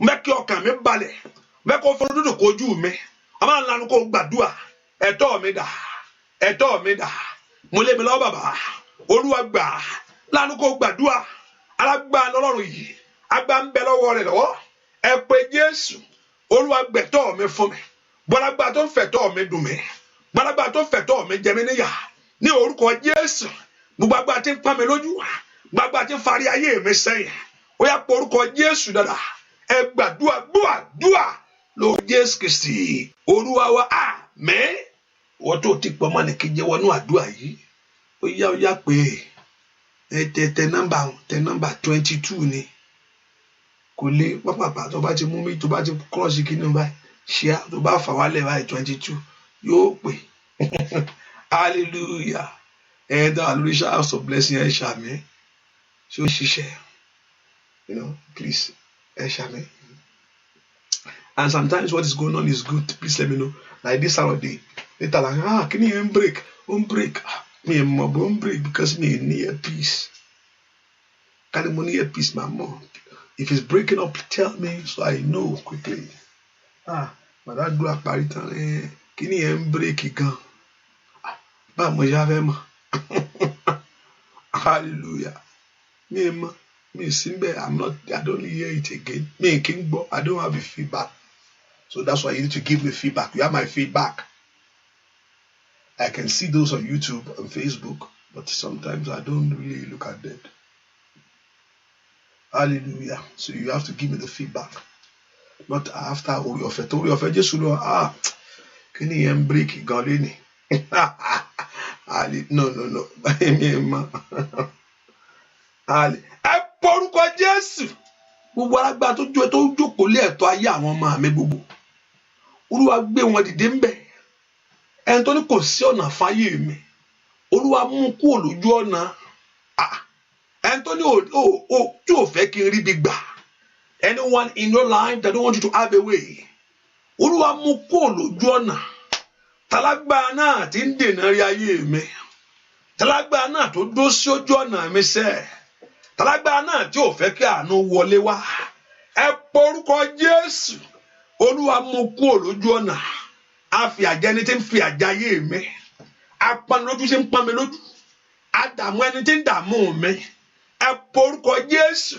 Mo fẹ́ kí ọkàn mi balẹ̀. Mo fẹ́ kó fún dúdú kojú mi. Àmọ́ lanu kó gbàdúà. Ẹ̀tọ́ mi dà. Ẹ̀tọ́ mi dà. Mo lé mi lọ bàbá. Olúwa gbà. Lanu kó gbàdúà. Alágbára lọ́lọ́run yìí. Agbá ń bẹ lọ́wọ́ rẹ̀ lọ́wọ́. Ẹ pé Jésù. Olúwa gbẹ̀tọ́ mi fún mi. Gbọ́dọ̀gbà tó ń fẹ̀tọ́ mi dùn mí. Gbọ́dọ̀gbà tó ń fẹ̀tọ́ mi jẹ mí níyà. Ní orúkọ Jésù. Gbogbo àti ń pa mi lójú. Gbogbo àti ń fari ayé mi sẹ́yìn. Ó yá pé orúkọ Jésù dada. Ẹ gbàdúà gbúà lọ Jésù Kristi. Olúwa wa àmín. Wọ́n tó ti pọ̀ mọ́ ní kí jẹ́ wọnú àdúrà yìí. Ó yá pé tẹ nọ́mbà 22 ni. Kò lè pápápá tó bá ti mú mi tó bá ti cross kí ní báyìí. Ṣíà tó bá fà wálẹ̀ báyìí 22 yóò pè. Hallelujah. Ẹ̀ẹ́dá àlóríṣà house of blessing ẹ̀ ṣàmì. Ṣé ó ṣiṣẹ́? Please ẹ̀ ṣàmì. And sometimes what is going on is good. Please let me know. Like this Saturday. Later like, can you break? Break. Me and my bone break because me near peace. Can you near peace, my mom? If it's breaking up, tell me so I know quickly. But that do a paritan. Can you break again? But hallelujah. Me Simbe, I don't hear it again. Me King Bo, I don't have a feedback. So that's why you need to give me feedback. You have my feedback. I can see those on YouTube and Facebook, but sometimes I don't really look at that. Hallelujah. So you have to give me the feedback. Not after Oriofe just can you break Galini? No. Porúkọ Jésù. Gbogbo alágbára tó jókòó lé ẹ̀tọ́ ayé àwọn ọmọ mi gbogbo. Olúwa gbé wọn dìde ńbẹ̀. Ẹni tó ní kò sí ọ̀nà fáyé mi. Olúwa mú kúrò lójú ọ̀nà. Ẹni tó ní tí ò fẹ́ kí n rí bí gbà. Anyone in your life that don't want you to have a way. Olúwa mú kúrò lójú ọ̀nà. Tálágbára náà tí ń dènà rí ayé mi. Tálágbára náà tó dó sí ojú ọ̀nà mi sẹ́. Tálágbára náà tí ò fẹ́ kí àánú wọlé wá. Ẹ porúkọ Jésù. Olúwa mú kúrò lójú ọ̀nà. A fi àjẹ́ ẹni tí ń fi àjẹ́ ayé mi. Apanilójú tí ń pọ́n mi lójú. Àdàmú ẹni tí ń dààmú mi. Ẹ porúkọ Jésù.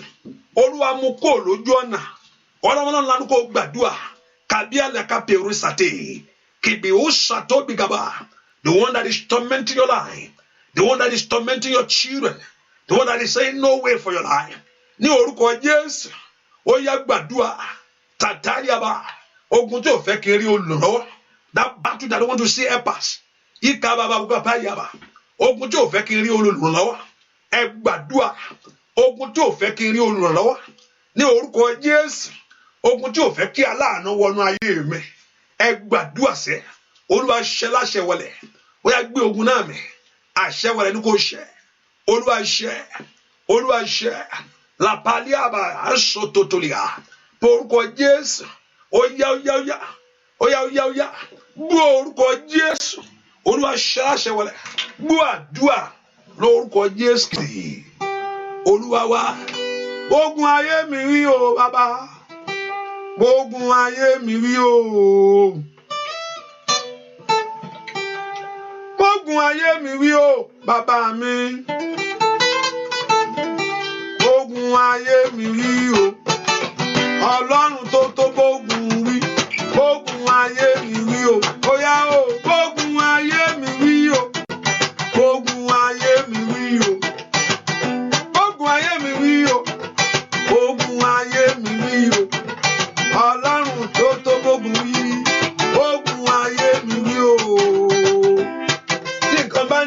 Olúwa mú kúrò lójú ọ̀nà. Ọlọ́run lánàá kó gbàdúrà. Kàbí àlàkà pèrò sàté. Kìbì ó ṣàtó bìgàbà. The one that is tormenting your life. The one that is tormenting your children. The one that is saying no way for your life. Ní orúkọ Jésù. Ó yá gbàdúrà. Tàtàyàbà. Ogun tí ò fẹ́ kí n rí olùrànlọ́wọ́. That battle that I want to see helpers. Ikabababukapayaba. Ogun tí ò fẹ́ kí n rí olùrànlọ́wọ́. Ẹ gbàdúrà. Ogun tí ò fẹ́ kí n rí olùrànlọ́wọ́. Ní orúkọ Jésù. Ogun tí ò fẹ́ kí aláàánú wọnú ayé mi. Ẹ gbàdúrà sẹ́. Olúwa ṣẹ́ láṣẹ wọlẹ̀. Ó yá gbé ogun náà mì. Àṣẹ wọlẹ̀ ní kò ṣẹ́. Olúwa ṣẹ́. Lapaliaba aṣọ tòtòlìyà. Porúkọ Jésù. Ó yá. Gbọ́ orúkọ Jésù. Olúwa ṣẹ́ láṣẹ wọlẹ̀. Gbọ́ àdúrà lórúkọ Jésù Kristi. Olúwa wa. Ogun ayé mi rí o bàbá. Ogun ayé mi rí o. Ogun ayé mi rí o bàbá mi. Ogun ayé mi rí o. Ọlọ́run tó bógun wí. Ogun ayé mi rí o. Ó yá o. Ogun ayé mi rí o.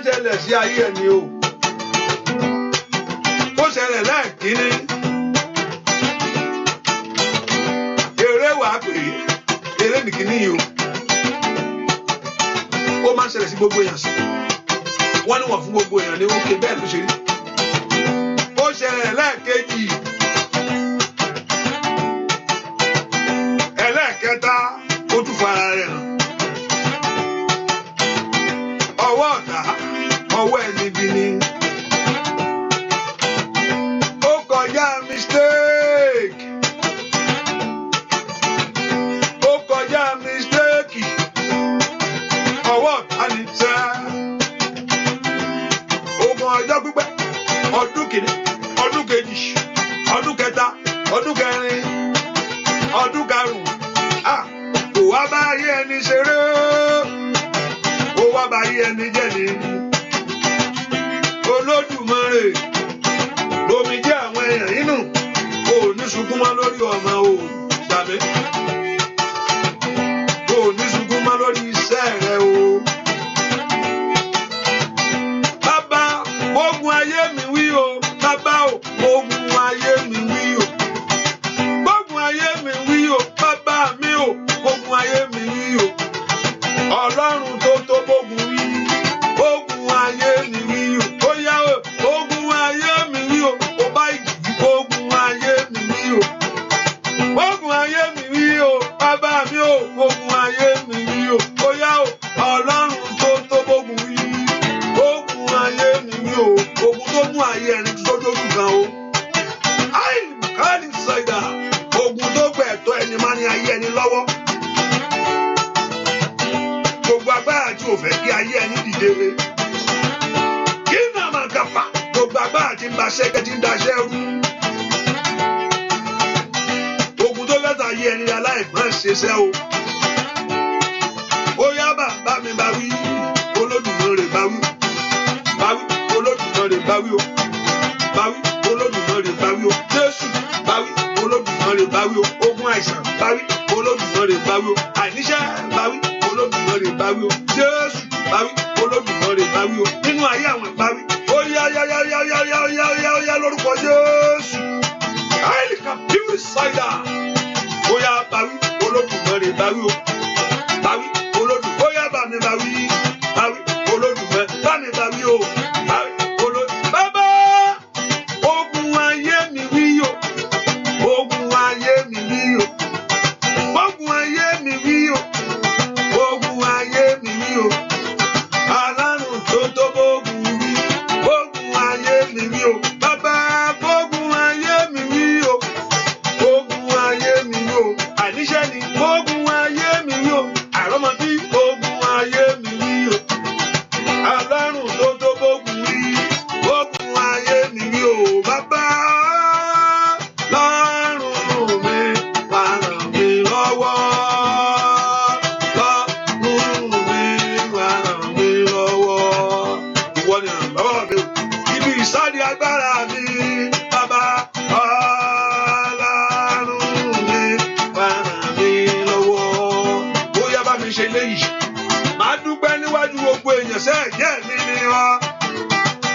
ṣẹlẹ̀ sí ayé ẹni o. Ó ṣẹlẹ̀ lẹ́ẹ̀kínní. Eré wàá pè é, eré nìkíní yìí o. Ó máa ń ṣẹlẹ̀ sí gbogbo èèyàn sí. Wọ́n ní wọ́n fún gbogbo èèyàn ní òkè bẹ́ẹ̀ ló ṣe rí. Ó ṣẹlẹ̀ lẹ́ẹ̀kejì. Ẹlẹ́ẹ̀kẹta ó tún fara rẹ̀ hàn. Ọwọ́ ọ̀tá, ọwọ́ ẹni bí ni. Ó kọjá mistake. Ó kọjá mistake. Ọwọ́ ọ̀tá ni sẹ́. Ogun ọjọ́ pípẹ́, ọdún kìíní, ọdún kejì, ọdún kẹta, ọdún kẹrin, ọdún karùn-ún. Kò wá bá ayé ẹni ṣeré. Ó wá bá ayé ẹni jẹ́ ni. Olódùmarè lomi jẹ́ àwọn èèyàn inú. Kò ní sunkún mọ́ lórí ọmọ o. Gbàmí. Kò ní sunkún mọ́ lórí iṣẹ́ rẹ o. Bàbá ogun ayé mi wí o. Bàbá o ogun ayé mi wí o. Ogun ayé mi wí o. Bàbá mi o ogun ayé mi wí o. Ọlọ́run tó tó bógun wí. Ogun ayé mi wí o. Ó yá o. Ogun ayé mi wí o. Ó bá ìjì. Ogun ayé mi wí o. Ogun ayé mi wí o. Bàbá mi o. Ogun ayé mi wí o. Ó yá o. Ọlọ́run tó tó bógun wí. Ogun ayé mi wí o. Ogun tó mú ayé ẹni tó dójú gan o. Àì káàdì ṣàìdá. Ogun tó gbẹ̀tọ́ ẹni máa ní ayé ẹni lọ́wọ́. Gbogbo agbára tí ò fẹ́ kí ayé ẹni dìde. Kí náà máa gàfà. Gbogbo agbára tí ń ba ṣẹ́gẹ́ tí ń daṣẹ́ rú. Ogun tó fẹ́ tà ayé ẹni aláìgbọ́n ṣiṣẹ́ o. Ó yá bàbá mi bá wí. Olódùmarè bá wí. Bá wí. Olódùmarè bá wí o. Bá wí. Olódùmarè bá wí o. Jésù bá wí. Olódùmarè bá wí o. Ogun àìsàn bá wí. Olódùmarè bá wí o. Àìníṣẹ́ bá wí. Olódùmarè bá wí o. Jésù bá wí. Olódùmarè bá wí o. Nínú ayé àwọn bá wí. Ó yá lórúkọ Jésù. Àìlìkà pure cider. Ó yá bá wí. Olódùmarè bá wí o. Bá wí. Olódùmarè. Ó yá bá mi bá wí. Bá wí. Olódùmarè bá mi bá wí o. Bá wí. Bàbá ogun ayé mi wí o. Ogun ayé mi wí o. Ogun ayé mi wí o. Ogun ayé mi wí o. Alárùn tó tó bógun wí. Ogun ayé mi wí o. Bàbá ogun ayé mi wí o. Ogun ayé mi wí o. Àníṣẹ́ ni ogun ayé mi wí o. Àrọ́mọbí ogun ayé mi wí o. Alárùn tó tó bógun wí. Ogun ayé mi wí o. Bàbá lọ́rùn mi wá ràn mí lọ́wọ́. Lọ́rùn mi wá ràn mí lọ́wọ́. Ìwọ ni ìrànlọ́wọ́ mi o. Ibi ìsádi agbára mi. Bàbá ọlọ́run mi wá ràn mí lọ́wọ́. Bóyá bá mi ṣe léyìí. Màá dúpẹ́ níwájú gbogbo èèyàn sẹ́ẹ̀ jẹ́ mi ni ọ́.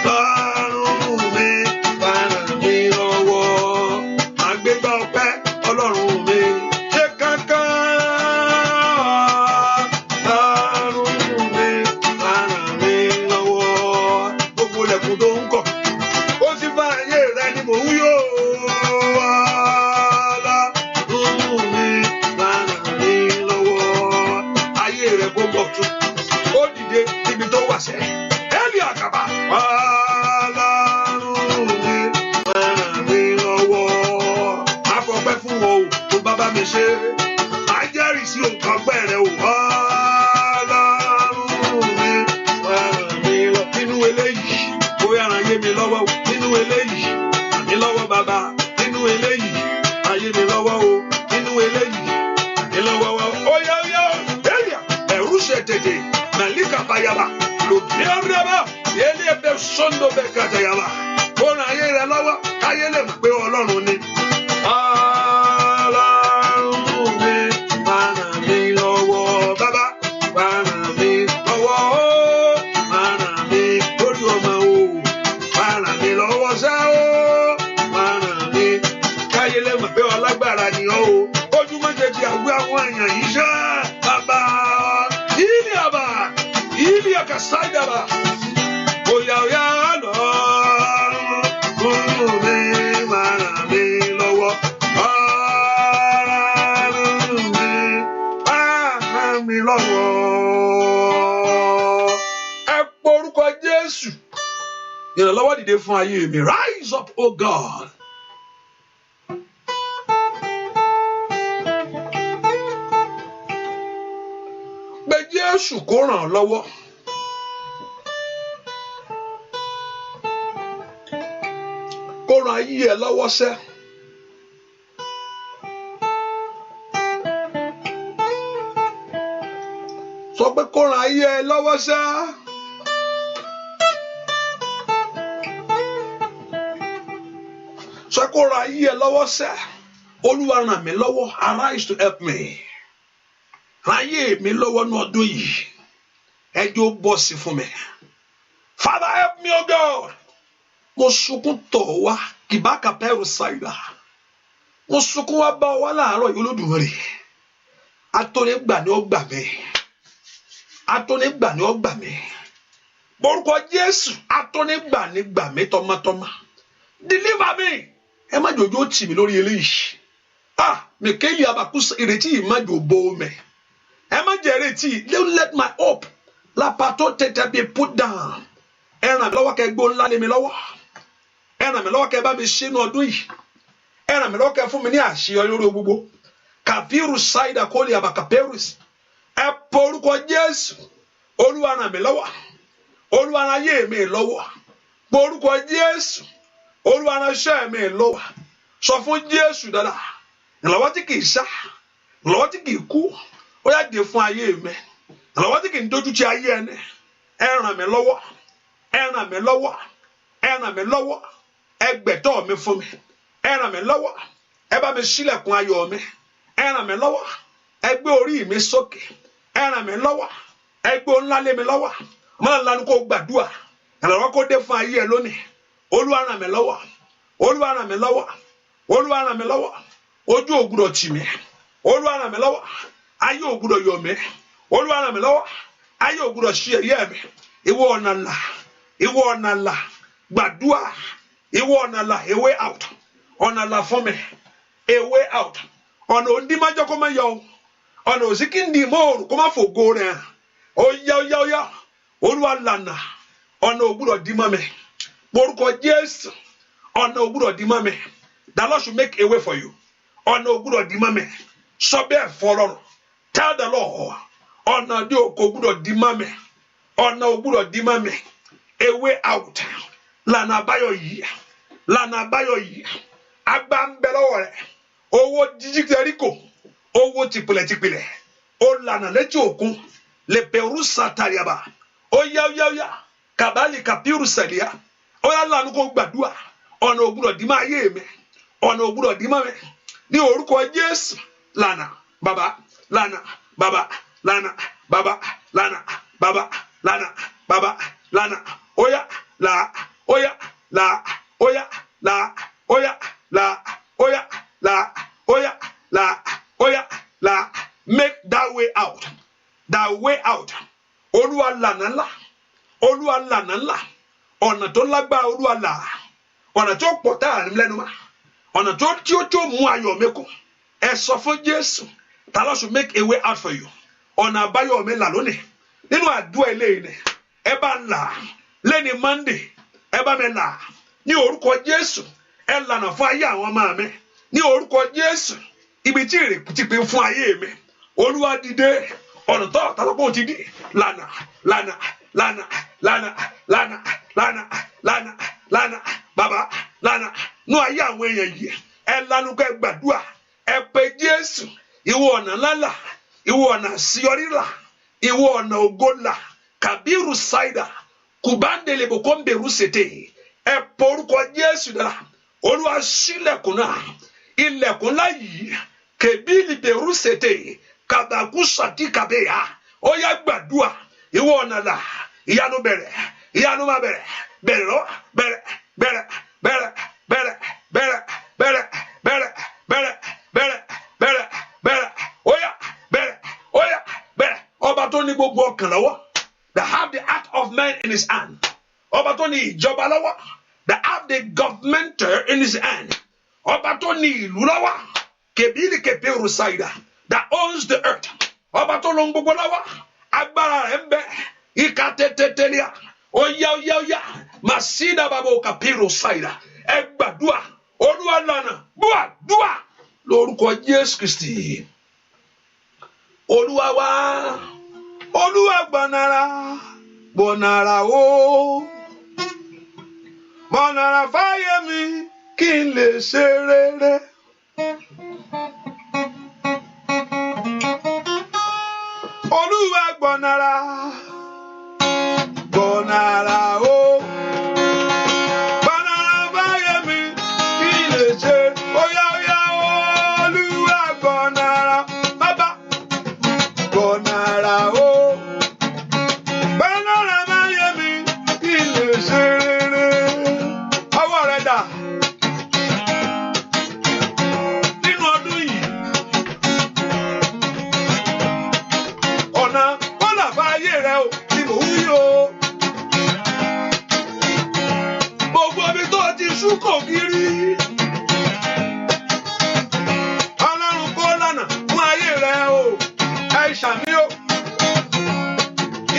Lọ́rùn mi wá ràn mí lọ́wọ́. Màá gbégbá ọpẹ́ ọlọ́run mi. Ṣé kankan? Lọ́rùn mi wá ràn mí lọ́wọ́. Gbogbo ilẹ̀kùn tó ń kọ̀. Ó sì bá ayé rẹ ni mò ń yó. Lọ́rùn mi wá ràn mí lọ́wọ́. Ayé rẹ kó bọ̀ tún. Ó dìde níbi tó wà sẹ́. Ẹ̀lì àkàbà. Ọlọ́run mi wá ràn mí lọ́wọ́. Má fọpẹ́ fún wọn o, tó bá bá mi ṣe. Má jẹ́rìí sí òǹkà ọgbẹ́ rẹ o. Ọlọ́run mi wá ràn mí lọ́wọ́. Nínú eléyìí, ó yára yé mi lọ́wọ́ o. Nínú eléyìí, àmì lọ́wọ́ bàbá. Nínú eléyìí, ayé mi lọ́wọ́ o. Nínú eléyìí, àmì lọ́wọ́ o. Ó yá ẹ̀yà ẹ̀rú ṣe tètè. Màlíkà bayaba. Lòbíọ́rẹ́bà. Yẹ́lẹ́ ẹ̀bẹ̀ sọ́ndọ̀ bẹ́ẹ̀ kàtàyàbà. Ó ràn ayé rẹ lọ́wọ́. Káyé lè mọ̀ pé Ọlọ́run ni. Ọlọ́run mi wá ràn mí lọ́wọ́. Bàbá wá ràn mí lọ́wọ́. Wá ràn mí yàn yìí ṣá bàbá ìlíàbà ìlíàkàsáìdàbà òyà òyà lọ kúrú mi máa ràn mí lọ́wọ́ ọ̀rọ̀ mi máa ràn mí lọ́wọ́. Ẹ porúkọ Jésù ìrànlọ́wọ́ dìde fún ayé mi. Rise up, O God. Pé Jésù kó ràn ọ́ lọ́wọ́. Kó ràn ayé ẹ lọ́wọ́ sẹ́. Sọ pé kó ràn ayé ẹ lọ́wọ́ sẹ́. Sọ kó ràn ayé ẹ lọ́wọ́ sẹ́. Olúwa ràn mí lọ́wọ́. Arise to help me. Ràn ayé mi lọ́wọ́ ní ọdún yìí. Ẹjọ́ bọ́ sí fún mi. Father, help me, O God. Mo sunkún tọ̀ wá kìbákà pẹ́rù ṣáìdà. Mo sunkún wá bá ọ wá láàárọ̀ yìí Olódùmarè. Atónígbà ni ó gbà mí. Atónígbà ni ó gbà mí. Borúkọ Jésù, atónígbà ni gbà mí tọmọtọmọ. Deliver me. Ẹ má jòjó tì mí lórí eléyìí. Mèkéyìí àbàkúsà ìrètí yìí má jò bó mẹ́. Ẹ má jẹ́ ìrètí. Don't let my hope lápàtó tètè be put down. Ẹ ràn mí lọ́wọ́ kẹ́ gbó ńlá lé mi lọ́wọ́. Ẹ ràn mí lọ́wọ́ kẹ́ bá mi ṣe inú ọdún yìí. Ẹ ràn mí lọ́wọ́ kẹ́ fún mi ní àṣeyọrí lórí gbogbo. Kàfírù ṣáìdà kọ́lé àbàkàpẹ́rùs. Ẹ porúkọ Jésù. Olúwa ràn mí lọ́wọ́. Olúwa ràn ayé mi lọ́wọ́. Porúkọ Jésù. Olúwa ràn iṣẹ́ mi lọ́wọ́. Sọ fún Jésù dáadáa. Ìrànlọ́wọ́ tí kì í sá. Ìrànlọ́wọ́ tí kì í kú. Ó yá dé fún ayé mi. Ìrànlọ́wọ́ tí kì í dojú ti ayé ẹni. Ẹ ràn mí lọ́wọ́. Ẹ ràn mí lọ́wọ́. Ẹ ràn mí lọ́wọ́. Ẹ gbẹ̀tọ́ mi fún mi. Ẹ ràn mí lọ́wọ́. Ẹ bá mi ṣílẹ̀kùn ayọ̀ mi. Ẹ ràn mí lọ́wọ́. Ẹ gbé orí mi sókè. Ẹ ràn mí lọ́wọ́. Ẹ gbé ńlá lé mi lọ́wọ́. Máa lanu kó gbàdúrà. Ìrànlọ́wọ́ kó dé fún ayé ẹ lónìí. Olúwa ràn mí lọ́wọ́. Olúwa ràn mí lọ́wọ́. Olúwa ràn mí lọ́wọ́. Ojú ò gbọdọ̀ tì mí. Olúwa ràn mí lọ́wọ́. Ayé ò gbọdọ̀ yọ̀ mí. Olúwa ràn mí lọ́wọ́. Ayé ò gbọdọ̀ ṣe ẹ̀yẹ mi. Ìwọ ọ̀nà là. Ìwọ ọ̀nà là. Gbàdúrà. Ìwọ ọ̀nà là. A way out. Ọ̀nà là fún mi. A way out. Ọ̀nà òndímájọ́ kó má yọ. Ọ̀nà òsìkí ń di mọ́ọ̀rù kó má fògo rẹ̀. Óyá. Olúwa lànà. Ọ̀nà ò gbọdọ̀ dí mọ́ mi. Porúkọ Jésù. Ọ̀nà ò gbọdọ̀ dí mọ́ mi. The Lord should make a way for you. Ọ̀nà ò gbọdọ̀ dí mọ́ mi. Sọ bẹ́ẹ̀ fọlọ́run. Tell the Lord. Ọ̀nà dí òkò gbọdọ̀ dí mọ́ mi. Ọ̀nà ò gbọdọ̀ dí mọ́ mi. A way out. Lànà àbáyọ yìí. Lànà àbáyọ yìí. Agbá ń bẹ lọ́wọ́ rẹ̀. Owó jíjí tẹríkò. Owó tìpìlẹ̀. Ó lànà létí òkun. Lè pẹ̀rú sàtàríàbà. Ó yá. Kàbálì kàpírù sẹ̀líà. Ó yá lànà kó gbàdúrà. Ọ̀nà ò gbọdọ̀ dí mọ́ ayé mi. Ọ̀nà ò gbọdọ̀ dí mọ́ mi. Ní orúkọ Jésù. Lànà bàbá. Lànà bàbá. Lànà bàbá. Lànà bàbá. Lànà bàbá. Lànà. Óyá là. Óyá là. Óyá là. Óyá là. Óyá là. Óyá là. Óyá là. Make that way out. That way out. Olúwa lànà ńlá. Olúwa lànà ńlá. Ọ̀nà tó lágbára Olúwa là. Ọ̀nà tó pọ̀ tá à ń lẹ́nu mọ́. Ọ̀nà tó mú ayọ̀ mi kù. Ẹ sọ fún Jésù. The Lord should make a way out for you. Ọ̀nà àbáyọ mi là lónìí. Nínú àdúrà eléyìí ni. Ẹ bá ń là. Lẹ́ni Monday. Ẹ bá mi là. Ní orúkọ Jésù. Ẹ lànà fún ayé àwọn ọmọ mi. Ní orúkọ Jésù. Ibi tí ìrètí pé fún ayé mi. Olúwa dìde. Ọ̀nà tó àtàlọ́pọ̀ ti di. Lànà. Bàbá lànà. Nú ayé àwọn èèyàn yìí. Ẹ lanu kẹ́ gbàdúrà. Ẹ pe Jésù. Ìwọ ọ̀nà lálà. Ìwọ ọ̀nà àṣeyọrí là. Ìwọ ọ̀nà ògo là. Kàbírù ṣáìdà. Kùbándélé bòkóńbèrú ṣètè. Ẹ porúkọ Jésù dára. Olúwa ṣílẹ̀kùn náà. Ilẹ̀kùn láyìí. Kèbílì bèrú ṣètè. Kàbàkú ṣàtì kàbéyà. Ó yá gbàdúrà. Ìwọ ọ̀nà là. Ìyanu bẹ̀rẹ̀. Ìyanu máa bẹ̀rẹ̀. Bẹ̀rẹ̀ lọ. Bẹ̀rẹ̀. Ó yá gbogbo ọkàn lọ́wọ́. That have the heart of man in his hand. Ọba tó ní ìjọba lọ́wọ́. That have the government in his hand. Ọba tó ní ìlú lọ́wọ́. Kebili keperu saida. That owns the earth. Ọba tó lóhun gbogbo lọ́wọ́. Agbára rẹ̀ ń bẹ. Ika tetetelia. Oya. Masida babo kaperu saida. Ẹ gbàdúrà. Olúwa lànà. Dúà. Lórúkọ Jésù Kristi. Olúwa wá. Olúwa gbọ̀nàrà o. Gbọ̀nàrà fáyé mi kí n lè ṣe rere. Olúwa gbọ̀nàrà o. Gbọ̀nàrà fáyé mi kí n lè ṣe. Oya Olúwa gbọ̀nàrà. Bàbá gbọ̀nàrà o. Nínú ọdún yìí, ọ̀nà bọ́lá fàyè rẹ o ni mò ń yí o. Gbogbo ibi tó ti súnkò kiri. Ọlọ́run kó lànà fún ayé rẹ o. Ẹ ṣàmì o.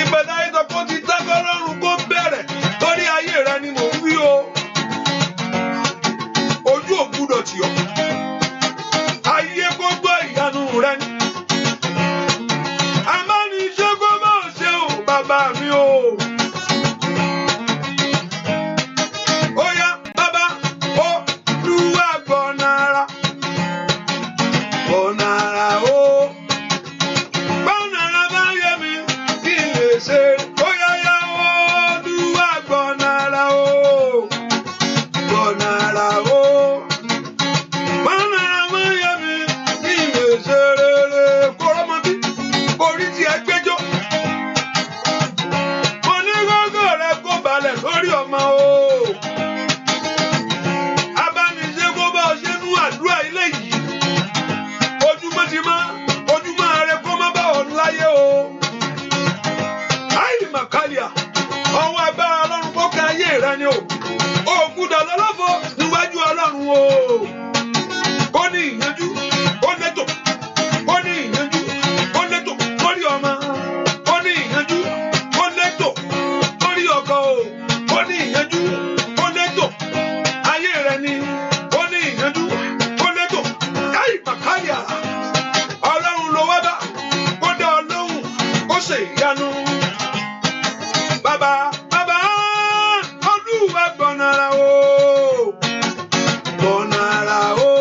Ìbẹ̀dá ìtọ́kọ́ ti dákọ́ lọ́rùn kó bẹ̀rẹ̀ lórí ayé rẹ ni mò ń wí o. Ojú ò gbúdọ̀ tì ọ́. Ayé kó gbọ́ ìyanu rẹ ni. Amániṣẹ́ kó máa ṣe o bàbá mi o. Óyá bàbá Olúwa gbọ̀nàrà o. Gbọ̀nàrà bá yẹ mi kí n lè ṣe. Óyá Olúwa gbọ̀nàrà o. Gbọ̀nàrà o. Gbọ̀nàrà bá yẹ mi kí n lè ṣe rere. Kórọ́mọ bí orí tí ẹ gbẹ́jọ́. Mo ní gógó rẹ kó balẹ̀ lórí ọmọ o. Abániṣe kó bá ọ ṣe nú àdúrà ilé yìí. Ojúmọ́ ti mọ́, ojúmọ́ rẹ kó má bá ọ láyé o. Àìlì màkàlíà, ọwọ́ agbára Ọlọ́run kó ká ayé rẹ ni o. O gbúdọ̀ lọ́lọ́fọ̀ níwájú Ọlọ́run o. Ó ní ìyanjú, ó létò. Ó ní ìyanjú, ó létò lórí ọmọ. Ó ní ìyanjú, ó létò lórí ọkọ o. Ó ní ìyanjú, ó létò ayé rẹ ni. Ó ní ìyanjú, ó létò. Àìlì màkàlíà, Ọlọ́run ló wá bá. Ó dá ọ lóhùn, ó ṣe ìyanu. Bàbá Olúwa gbọ̀nàrà o. Gbọ̀nàrà o.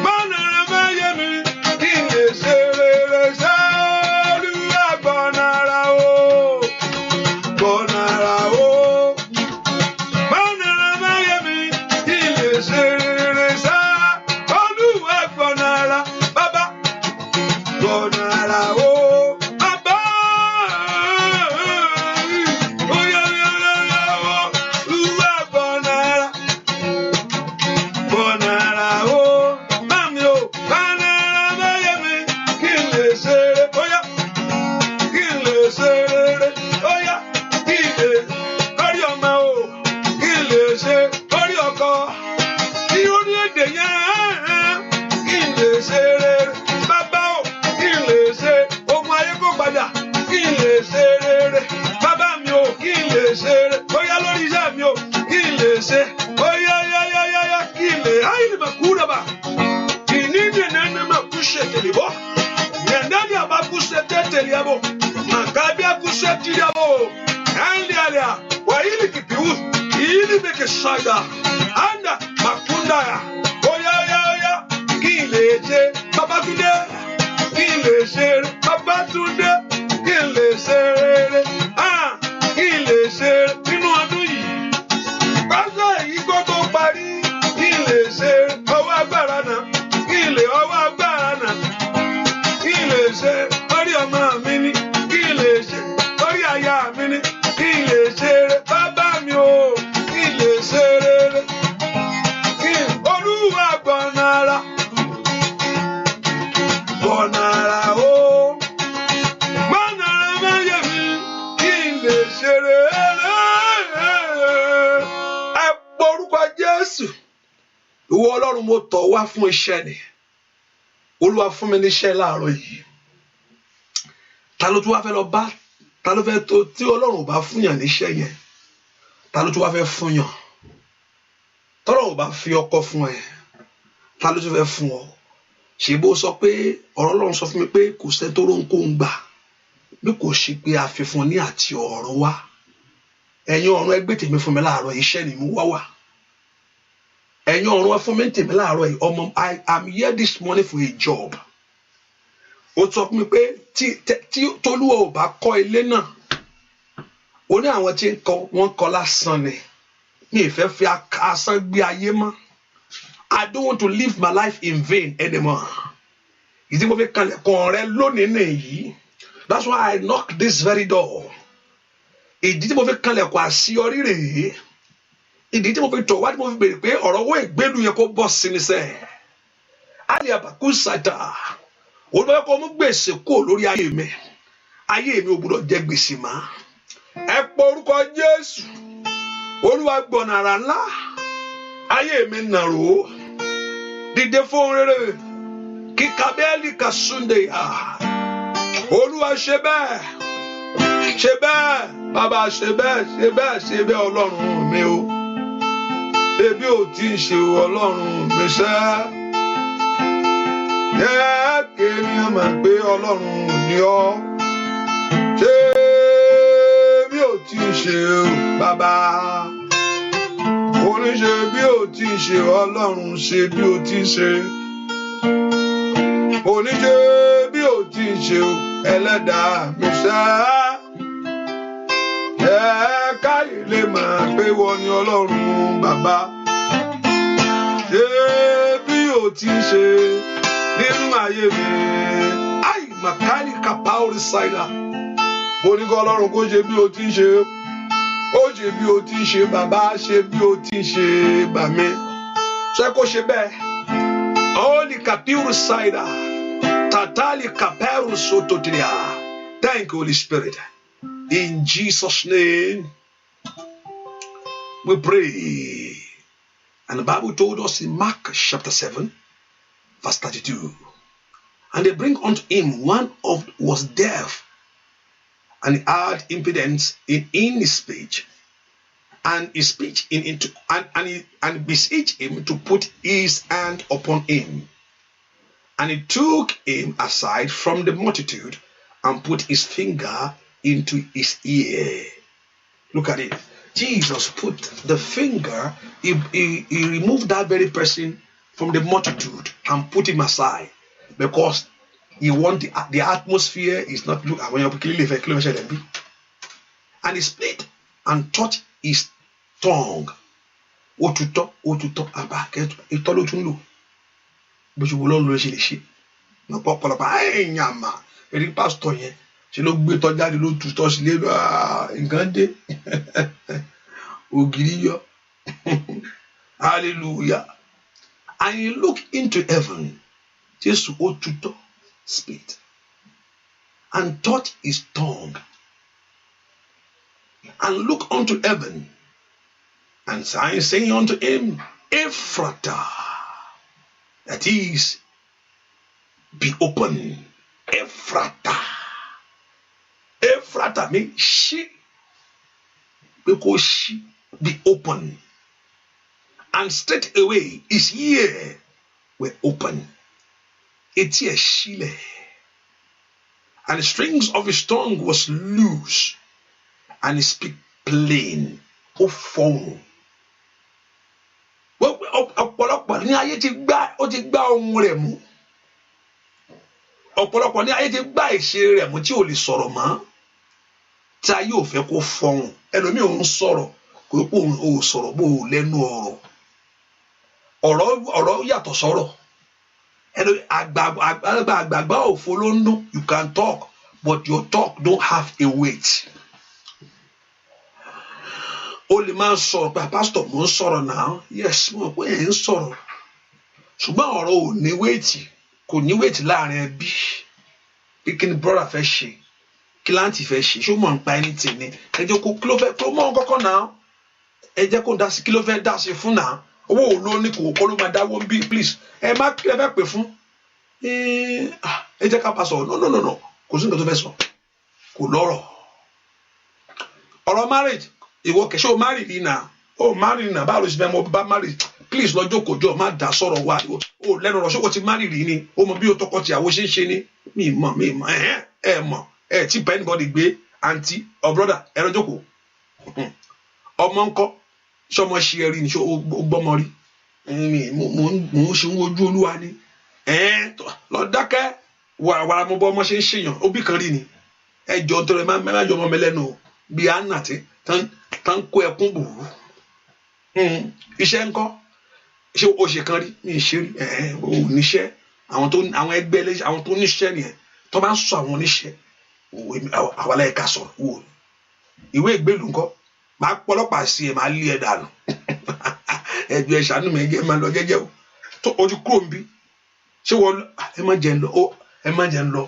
Gbọ̀nàrà fáyé mi kí n lè ṣe rere ṣá. Olúwa gbọ̀nàrà o. Gbọ̀nàrà o. Gbọ̀nàrà fáyé mi kí n lè ṣe rere ṣá. Olúwa gbọ̀nàrà. Bàbá gbọ̀nàrà o. Bàbá Olúwa gbọ̀nàrà. Gbọ̀nàrà o. Mami o. Gbọ̀nàrà fáyé mi kí n lè ṣe rere. Óyá kí n lè ṣe rere. Óyá kí n lè lórí ọmọ o. Kí n lè ṣe lórí ọkọ. Kí orílẹ̀-èdè yẹn kí n lè ṣe rere. Bàbá o. Kí n lè ṣe ogun ayé kó padà. Kí n lè ṣe rere. Bàbá mi o. Kí n lè ṣe rere. Óyá lórí iṣẹ́ mi o. Kí n lè ṣe. Óyá kí n lè. Àìlè mà kúrò bá. Ìnídìí nẹ́ẹ̀nì mà kú ṣe tèlè bọ́. Yẹ̀ndẹ́ni àbá kú ṣe tètèlè bọ̀. Màkàbí kú ṣe tìlẹ̀ bọ̀. Ẹ̀ńlẹ̀ àlẹ́ à. Wàyílì kìpìwù. Ìyílì bèkè ṣáìdà. Àndà màkúndà yà. Óyá kí n lè ṣe. Babátúndé. Kí n lè ṣe. Babátúndé. Kí n lè ṣe rere. Kí n lè ṣe nínú ọdún yìí. Pásítọ̀ èyí kó tó parí. Kí n lè ṣe ọwọ́ agbára náà. Kí n lè ọwọ́ agbára náà. Kí n lè ṣe lórí ọmọ mi ní. Kí n lè ṣe lórí aya mi ní. Kí n lè ṣe rere. Bàbá mi o. Kí n lè ṣe rere. Olúwa gbọ̀nàrà. Gbọ̀nàrà o. Ọlọ́run mo tọ̀ wá fún iṣẹ́ ni. Olúwa fún mi níṣẹ́ láàárọ̀ yìí. Ta ló tún wá fẹ́ lọ bá? Ta ló fẹ́ tó tí Ọlọ́run ò bá fúnyàn níṣẹ́ yẹn? Ta ló tún wá fẹ́ fúnyàn? Tọ́lọ́run ò bá fi ọkọ fún ẹ, ta ló tún fẹ́ fún ọ? Ṣé bó sọ pé ọ̀rọ̀ Ọlọ́run sọ fún mi pé kò sẹ́ni tó rónkóhun gbà bí kò ṣe pé a fi fún ní àti ọ̀run wá. Ẹ̀yin ọ̀run ẹ gbé tèmi fún mi láàárọ̀, iṣẹ́ ni mo wá wà. Ẹ̀yin ọ̀run ẹ fún mi tèmi láàárọ̀ yìí, ọmọ I am here this morning for a job. Ó sọ fún mi pé tí Tolúwa ò bá kọ́ ilé náà, ó ní àwọn tí ń kọ́ wọ́n kọ́ lásán ni. Mi ì fẹ́ fi asán gbé ayé mọ́. I don't want to live my life in vain anymore. Ìdí mo fi kanlẹ̀kùn rẹ lónìí nìyí. That's why I knock this very door. Ìdí tí mo fi kanlẹ̀kùn àṣeyọrí rèé. Ìdí tí mo fi tọ̀ wá tí mo fi béèrè pé ọ̀rọ̀ owó ìgbélu yẹn kó bọ́ sí ni sẹ́. Ali abaku sata. Olùbẹ̀wẹ̀ kò mú gbèsè kúrò lórí ayé mi. Ayé mi ò gbọdọ̀ jẹ gbèsè mọ́. Ẹ pọ orúkọ Jésù. Olúwa gbọ̀nà àrà ńlá. Ayé mi nàró. Dìde fún rere. Kíkà bẹ́ẹ̀lì kà súnde yá. Olúwa ṣe bẹ́ẹ̀. Ṣe bẹ́ẹ̀. Bàbá ṣe bẹ́ẹ̀. Ṣe bẹ́ẹ̀. Ṣe bẹ́ẹ̀ Ọlọ́run mi o. Ṣé bí o ti ń ṣe Ọlọ́run mi ṣẹ́? Jẹ́ kí ènìyàn mọ̀ pé Ọlọ́run ni ọ́. Ṣé bí o ti ń ṣe bàbá? Oníṣe bí o ti ń ṣe Ọlọ́run ṣe bí o ti ń ṣe. Oníṣe bí o ti ń ṣe ẹlẹ́dàá mi ṣẹ́. Káyé lè mọ̀ pé wọ́n ni Ọlọ́run bàbá. Ṣé bí o ti ń ṣe nínú ayé mi? Ai màkàlì kàpáórì ṣáìdà. Mo ní kí Ọlọ́run kó ṣe bí o ti ń ṣe. Ó ṣe bí o ti ń ṣe bàbá, ṣe bí o ti ń ṣe bàmí. Ṣé kó ṣe bẹ́ẹ̀? Holy Kapiru Saida, Tatali Kaperu Sototia. Thank you, Holy Spirit. In Jesus' name, we pray. And the Bible told us in Mark chapter 7, verse 32. And they bring unto him one of was deaf, and he had impedance in his speech, and his speech and beseech him to put his hand upon him. And he took him aside from the multitude and put his finger into his ear. Look at it. Jesus put the finger, he removed that very person from the multitude and put him aside because he want the atmosphere is not look when you and he split and touched his tongue. What to talk about it all to look. But you will always see no popular by nyama. Very pastor here. She look better than the to touch labor in Gandhi. Ogiriyo. Hallelujah. And he looked into heaven. Jesus to spit and touched his tongue and look unto heaven and saying unto him, Ephrata, that is, be open. Ephrata. Ephrata means she, because she be open. And straight away his ear were open. It's a shile. And the strings of his tongue was loose. And he speak plain. Ó fọhùn. Ọ̀pọ̀lọpọ̀ ní ayé ti gbá ohùn rẹ̀ mú. Ọ̀pọ̀lọpọ̀ ní ayé ti gbá ìṣe rẹ̀ mú tí ò lè sọ̀rọ̀ mọ́. Tí ayé ò fẹ́ kó fọhùn. Ẹlòmíì ò ń sọ̀rọ̀. Kò pé òun ò sọ̀rọ̀ bó o lẹ́nu ọ̀rọ̀. Ọ̀rọ̀ yàtọ̀ sọ̀rọ̀. Àgbàgbà òfo ló ń dún. You can talk, but your talk don't have a weight. O lè máa sọ̀rọ̀ pé pastor mo ń sọ̀rọ̀ náà. Yes, mo pé ẹ̀ ń sọ̀rọ̀. Ṣùgbọ́n ọ̀rọ̀ ò ní weight. Kò ní weight láàrin ẹbí. Bí kí ni brother fẹ́ ṣe? Kí láǹtì fẹ́ ṣe? Ṣé ó mọ̀ ń pa anything ni? Ẹ jẹ́ kó kí ló fẹ́ kí ló mọ̀ kọ́kọ́ náà? Ẹ jẹ́ kó dá sí kí ló fẹ́ dá sí fún náà? owó ò ló ní kò ló máa dáwọ́ bí please ẹ má ẹ fẹ́ pè fún ẹ jẹ́ ká bá sọ no kò sí nǹkan tó fẹ́ sọ kò lọ́rọ̀ ọ̀rọ̀ marriage ìwọ kẹ̀ṣẹ́ o marry rí nà o marry nà báwo ló ṣe fẹ́ mọ bá marry please lọ́jọ́ kòjọ́ má dá sọ̀rọ̀ wa o lẹ́nu ọ̀rọ̀ ṣókò ti marry rí ni o mọ bí o tọkọ tìyàwó ṣe ń ṣe ni mi mọ̀ ẹ tí bá anybody gbé aunty or brother ẹ lọ́jọ́ kò ọmọ ńkọ́ ṣọmọ ṣe ẹ rí ni ṣó o gbọ́mọ rí mo ń ṣe ń wojú olúwa ni lọ dákẹ́ wàrà mo bọ́ ọmọ ṣe ń ṣèyàn òbí kan rí ni ẹjọ́ tó rẹ má jọ ọmọ mi lẹ́nu o bí anna tí tán kó ẹkún bùrú iṣẹ́ ńkọ́ ṣé o ṣe kan rí mi ṣe rí o níṣẹ́ àwọn ẹgbẹ́ àwọn tó níṣẹ́ nìyẹn tó bá ń sọ àwọn oníṣẹ́ àwọn aláìka sọ̀rọ̀ wò ìwé ìgbélú ńkọ́ máa pọlọ́pàá sí ẹ máa lé ẹ dànù ẹjọ́ ẹ ṣàánú mi ẹ máa lọ jẹ́jẹ́ o tó ojú kúrò ń bí ṣé wọ́n ẹ má jẹ́ ń lọ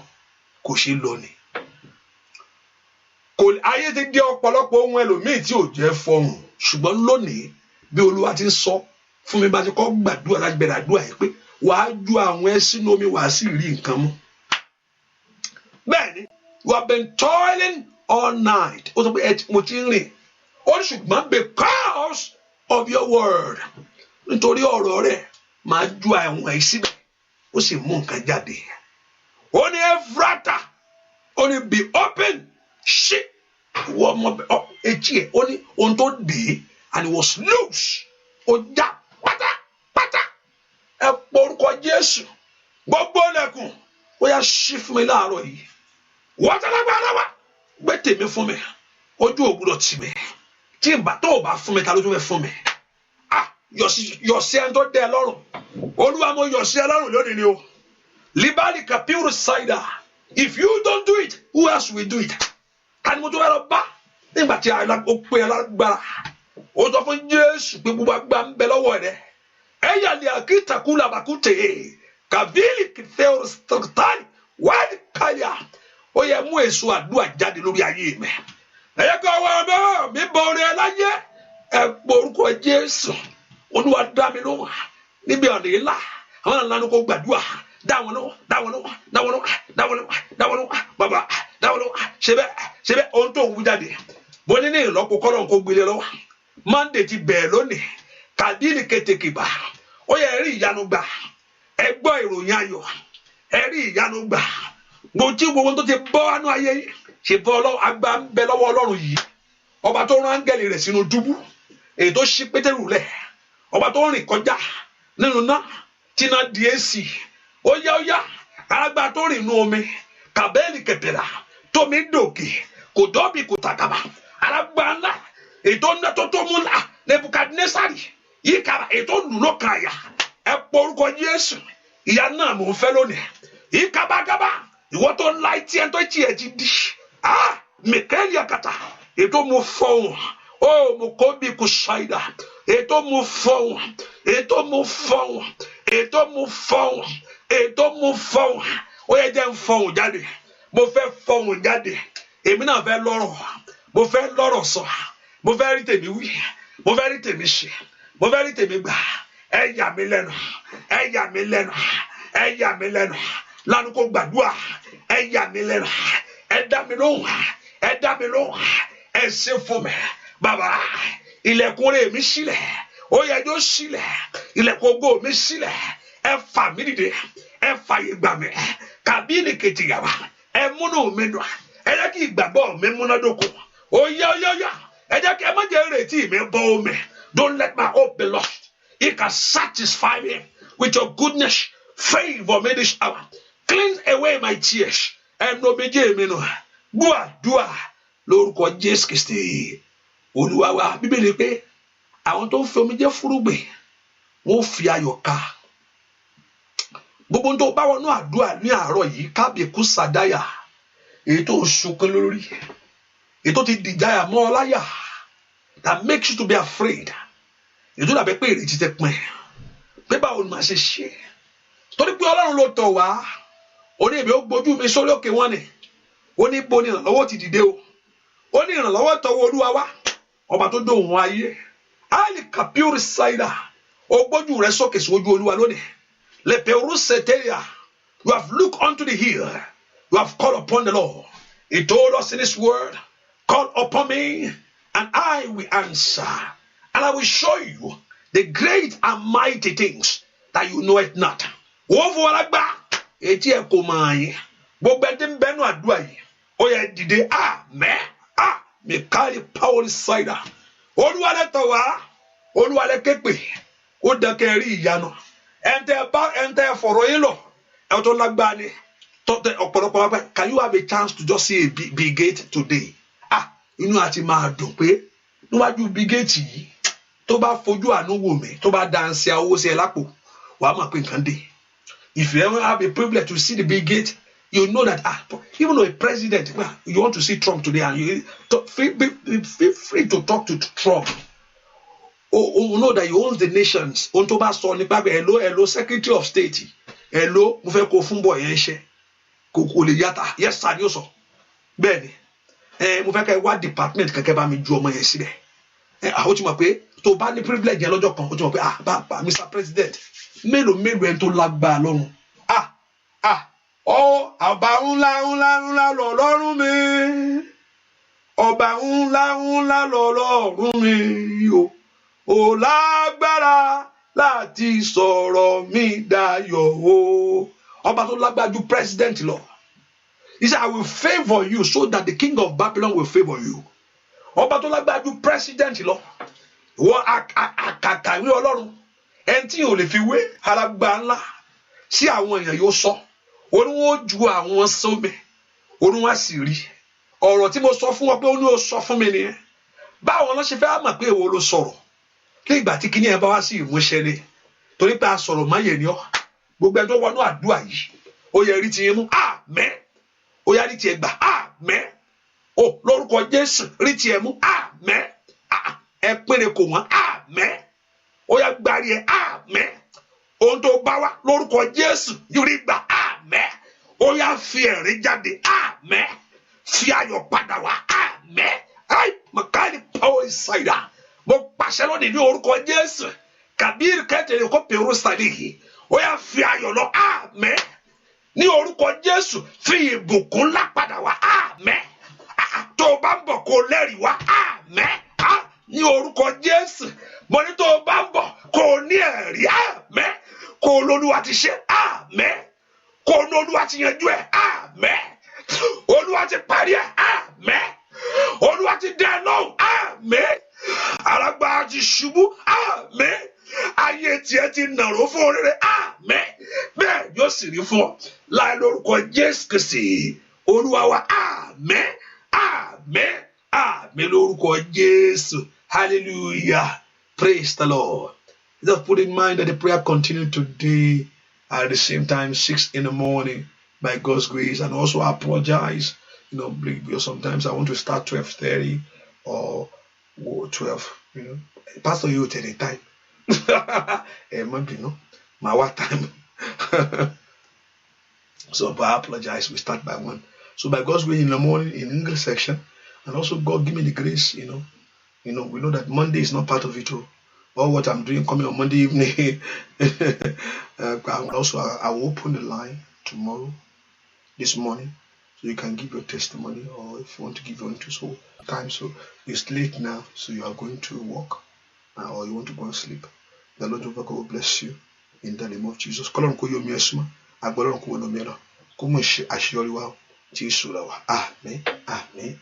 kò ṣe lọ ni kò ayé ti di ọ̀pọ̀lọpọ̀ ohun ẹlòmíì tí ò jẹ́ fọhùn ṣùgbọ́n lónìí bí olúwa ti ń sọ fún mi bá ti kọ́ gbàdúrà láti bẹ̀rẹ̀ àdúrà yìí pé wàá ju àwọn ẹ sínú omi wàá sì rí nǹkan mú bẹ́ẹ̀ni you have been toiling all night ó sọ pé mo ti ń rìn ó ní ṣùgbọ́n because of your word nítorí ọ̀rọ̀ rẹ̀ máa ju àwọn ẹ̀ síbẹ̀ ó sì mú nǹkan jáde ó ní Ẹ́fúrátà ó ní be open ṣí wọ́n ọmọ etí ẹ̀ ó ní ohun tó dé and it was loose ó já pátápátá ẹ pọ orúkọ Jésù gbogbo lẹ̀kùn ó yá ṣí fún mi láàárọ̀ yìí wọ́n tẹ́lágbára wá gbé tèmi fún mi ojú ògbúdọ̀ tì mí tí ìgbà tó o bá fún mi ta ló tún fẹ́ fún mi yọ̀ sí ẹni tó dẹ́ ẹ lọ́rùn olúwa mo yọ̀ sí ẹ lọ́rùn lónìí ni o libali kapiru saida if you don't do it who else will do it tani mo tún fẹ́ lọ bá nígbà tí ó pé alágbára ó sọ fún Jésù pé gbogbo agbá ń bẹ lọ́wọ́ rẹ̀ ẹ̀yà lè àkìtàkù làbàkùtè kàbílì kìfẹ́ òrìṣàtàlì wáìdì káyà ó yẹ mú èso àdúrà jáde lórí ayé mi ẹ̀yẹ kọ́ ọwọ́ ọmọ mi bọ̀ ọ̀rẹ́ láyé ẹ̀ pọ̀ orúkọ Jésù olúwa dá mi lóhùn níbi ọ̀nà ìlà àwọn àlànà kò gbàdúrà dáwọn lọ́wọ́ bàbá dáwọn lọ́wọ́ ṣe bẹ́ẹ̀ ohun tó ń wú jáde bó ní ìlọ́pọ̀ kọ́lọ̀ kó gbélé lọ́wọ́ Monday ti bẹ̀ẹ̀ lónìí kàdílì kẹtẹkìbà ó yẹ rí ìyanu gbà ẹ gbọ́ ìròyìn ayọ̀ ẹ rí ìyanu gbà gbogbo tó ti bọ́ wánú ayé yìí ṣe bọ́ agbá ń bẹ lọ́wọ́ Ọlọ́run yìí ọba tó rán áńgẹ́lì rẹ̀ sínú túbú èyí tó ṣí Pétérù lẹ̀ ọba tó rìn kọjá nínú náà tí náà di èsì ó yá alágbá tó rìn inú omi kàbẹ́ẹ̀lì kẹtẹ̀lá tómi dòkè kò dọ́bì kò tàkàbà alágbá ńlá ètò ńlá tó mú ńlá Nebukadnesari yìí kàrà ètò lùlọ kàyà ẹ pọ orúkọ Jésù ìyá náà mò ń fẹ́ lónìí yìí kábàkábà ìwọ tó ńlá etí ẹ tó etí ẹ ti di mẹkẹ́lì àkàtà ètò mo fọhùn ó mo kó bí kò ṣáìdà ètò mo fọhùn ó yẹ jẹ́ ń fọhùn jáde mo fẹ́ fọhùn jáde èmi náà fẹ́ lọ́rọ̀ mo fẹ́ lọ́rọ̀ sọ mo fẹ́ rí tèmi wí mo fẹ́ rí tèmi ṣe mo fẹ́ rí tèmi gbà ẹ yà mí lẹ́nu lánàá kó gbàdúrà ẹ yà mí lẹ́nu ẹ dá mi lóhùn ẹ ṣe fún mi bàbá ilẹ̀kùn rẹ̀ mi sílẹ̀ ó yẹ yóò sílẹ̀ ilẹ̀kùn ògo mi sílẹ̀ ẹ fà mí dìde ẹ fàyè gbà mí kàbílì kejìyàwó ẹ múnú mi dùn ẹ jẹ́ kí ìgbàgbọ́ mi múnádóko ó yá ẹ jẹ́ kí ẹ má jẹ́ ìrètí mi bọ́ omi don't let my hope be lost you can satisfy me with your goodness favour me this hour cleanse away my tears ẹnu omijé mi nù gbọ́ àdúrà lórúkọ Jésù Kristi Olúwa wa Bíbélì pé àwọn tó ń fi omijé fúrúgbìn wọ́n fi ayọ̀ ká gbogbo tó bá wọnú àdúrà ní àárọ̀ yìí kábíyèkú sàdáyà èyí tó ń sunkún lórí èyí tó ti dìjáyà mọ́ ọ láyà that makes you to be afraid èyí tó dàbí pé ìrètí ti pin pé báwo ni màá ṣe ṣe torí pé Ọlọ́run ló tọ̀ wá ó ní èmi ó gbójú mi sórí òkè wọn ni ó ní bo ni ìrànlọ́wọ́ ti dìde o ó ní ìrànlọ́wọ́ tọwọ́ Olúwa wá ọba tó dóhùn ayé àìlè kàpíórì ṣáìdà O gbójú rẹ sókè sí ojú Olúwa lónìí. Le peruseteria. You have looked unto the hill. You have called upon the Lord. He told us in His word, call upon me, and I will answer. And I will show you the great and mighty things that you know it not. Wọ́n fún wa lágbá. Etí ẹ̀ kò máa yín. Gbogbo ẹni tí ń bẹnu àdúrà yìí. Ó yẹ dìde. Amen. Mi kárí power cider. Olúwa lẹ tọ̀ wá. Olúwa lẹ ké pè. Ó dẹkẹ rí ìyanu. Ẹ̀ńtẹ́ fọ̀rọ̀ yín lọ. Ẹ̀ tó lágbá ni. Ọ̀pọ̀lọpọ̀ wa, can you have a chance to just see a big gate today? Inú àti máa dùn pé níwájú big gate yìí tó bá fojú àánú wò mí tó bá dáńsì owó sí ẹ lápò wàá mọ̀ pé nǹkan dé. If you ever have a privilege to see the big gate, you know that even though a president, you want to see Trump today, and you feel free to talk to Trump. You know that he owns the nations. Ohun tó bá sọ nípa pé hello Secretary of State, hello mo fẹ́ kó fún bọ̀ yẹn ṣe kò lè yàtà yes sir ni ó sọ bẹ́ẹ̀ ni. Mo fẹ́ kẹ́ wá department kẹ́kẹ́ bá mi ju ọmọ yẹn síbẹ̀. Àwọn tí mo pé tó bá ní privilege yẹn lọ́jọ́ kan ó ti mọ̀ pé bàbá Mr. President mélòó ẹni tó lágbára lọ́run. Ọba ńlá lọ́lọ́run mi. Ọba ńlá lọ́lọ́run mi o. Ó lágbára láti sọ̀rọ̀ mi dayọ̀ o. Ọba tó lágbára ju president lọ. He said, I will favor you so that the king of Babylon will favor you. Ọba tó lágbára ju president lọ. Wọ́n àkàkàwé Ọlọ́run. Ẹni tí ò lè fi wé alágbá ńlá sí àwọn èèyàn yóò sọ. Olúwo ju àwọn sómi. Olúwa sì rí. Ọ̀rọ̀ tí mo sọ fún wọn pé ó ní ó sọ fún mi nìyẹn. Báwo ló ṣe fẹ́ mọ̀ pé èwo ló sọ̀rọ̀? Ní ìgbà tí kíní ẹ bá wá sí ìmúṣẹ ni. Torí pé a sọ̀rọ̀ máyè ni ọ́. Gbogbo ẹjọ́ wọnú àdúrà yìí. Ó yẹ rí ti yín mú. Àmín. Ó yá rí tiẹ̀ gbà. Àmín. Ó lórúkọ Jésù rí tiẹ̀ mú. Àmín. Ẹ pínlẹ̀ kò wọ́n. Àmín. Ó yá gbárí ẹ. Àmín. Ohun tó bá wá lórúkọ Jésù rí gbà. Àmín. Ó yá fi ẹ̀rín jáde. Àmín. Fi ayọ̀ padà wá. Àmín. Mọ̀kárí power cider. Mo pàṣẹ lónìí ní orúkọ Jésù. Kàbíyèrè kẹ́tẹ̀lé kó pèrò sàlẹ̀ yìí. Ó yá fi ayọ̀ lọ. Àmín. Ní orúkọ Jésù fi ìbùkún ńlá padà wá. Àmín. Tó bá ń bọ̀ kó lẹ́rìí wá. Àmín. Ní orúkọ Jésù mo ní tó bá ń bọ̀ kó ní ẹ̀rí. Àmín. Kó lÓlúwa ti ṣe. Àmín. Kó lÓlúwa ti yanjú ẹ̀. Àmín. Olúwa ti parí ẹ̀. Àmín. Olúwa ti dá ẹ lóhùn. Àmín. Alágbára ti ṣubú. Àmín. Ayé tiẹ̀ ti nàró fún oríire. Àmín. Bẹ́ẹ̀ yóò sì rí fún ọ láì lórúkọ Jésù Kristi Olúwa wa. Àmín. Àmín. Àmín lórúkọ Jésù. Hallelujah. Praise the Lord. Just put in mind that the prayer continued today at the same time, 6 in the morning, by God's grace. And also I apologize, because sometimes I want to start 12:30 or 12, Pastor, you take the time. My what time? So but I apologize. We start by 1. So by God's grace in the morning in English section, and also God give me the grace, we know that Monday is not part of it all. All what I'm doing coming on Monday evening. I will open the line tomorrow, this morning, so you can give your testimony, or if you want to give your into so time. So it's late now, so you are going to work, or you want to go and sleep. The Lord of God will bless you in the name of Jesus. Amen. Amen.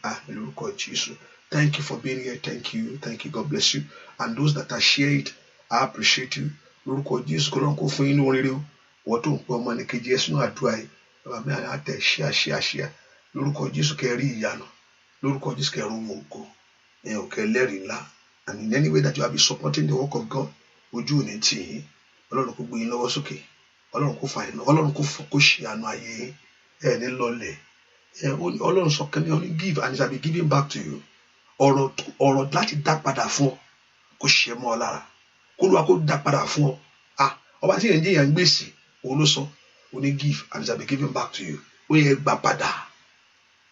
Amen. Jesus. Thank you for being here. Thank you. Thank you. God bless you. And those that are shared, I appreciate you. Lórúkọ Jésù kọ́lọ́nkó fún yín ní oríire o. Wọ́n tó ń pọ̀ ọmọ ní kejì ẹ̀sùn àdúrà yìí. Bàbá mi àtẹ̀ ṣíà. Lórúkọ Jésù kẹrí ìyanu. Lórúkọ Jésù kẹrù ògo. Kẹ lẹ́rìí ńlá. And in any way that you have been supporting the work of God, ojú ò ní tì yín. Ọlọ́run kó gbé yín lọ́wọ́ sókè. Ọlọ́run kó fà yín lọ. Ọlọ́run kó ṣe àánú ayé yín. Ní lọ́lẹ̀. Ọlọ́run sọ kẹ́ni ó ní give and it shall be given back to you. Ọ̀rọ̀ láti dá padà fún ọ kó ṣe mọ́ ọ lára kó lóa kó dá padà fún ọ ọba tí yẹn ń jẹ́ yẹn ń gbèsè òun ló sọ ó ní give and it shall be given back to you ó yẹ gbà padà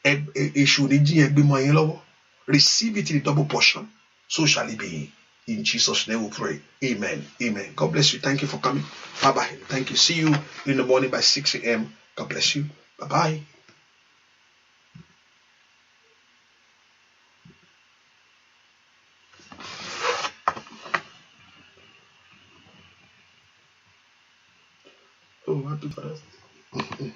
èṣù ní jí yẹn gbé mọ́ yín lọ́wọ́ receive it in a double portion so shall it be In Jesus' name we pray. Amen. Amen. God bless you. Thank you for coming. Bye-bye. Thank you. See you in the morning by 6 a.m. God bless you. Bye-bye. Oh, happy Father's Day.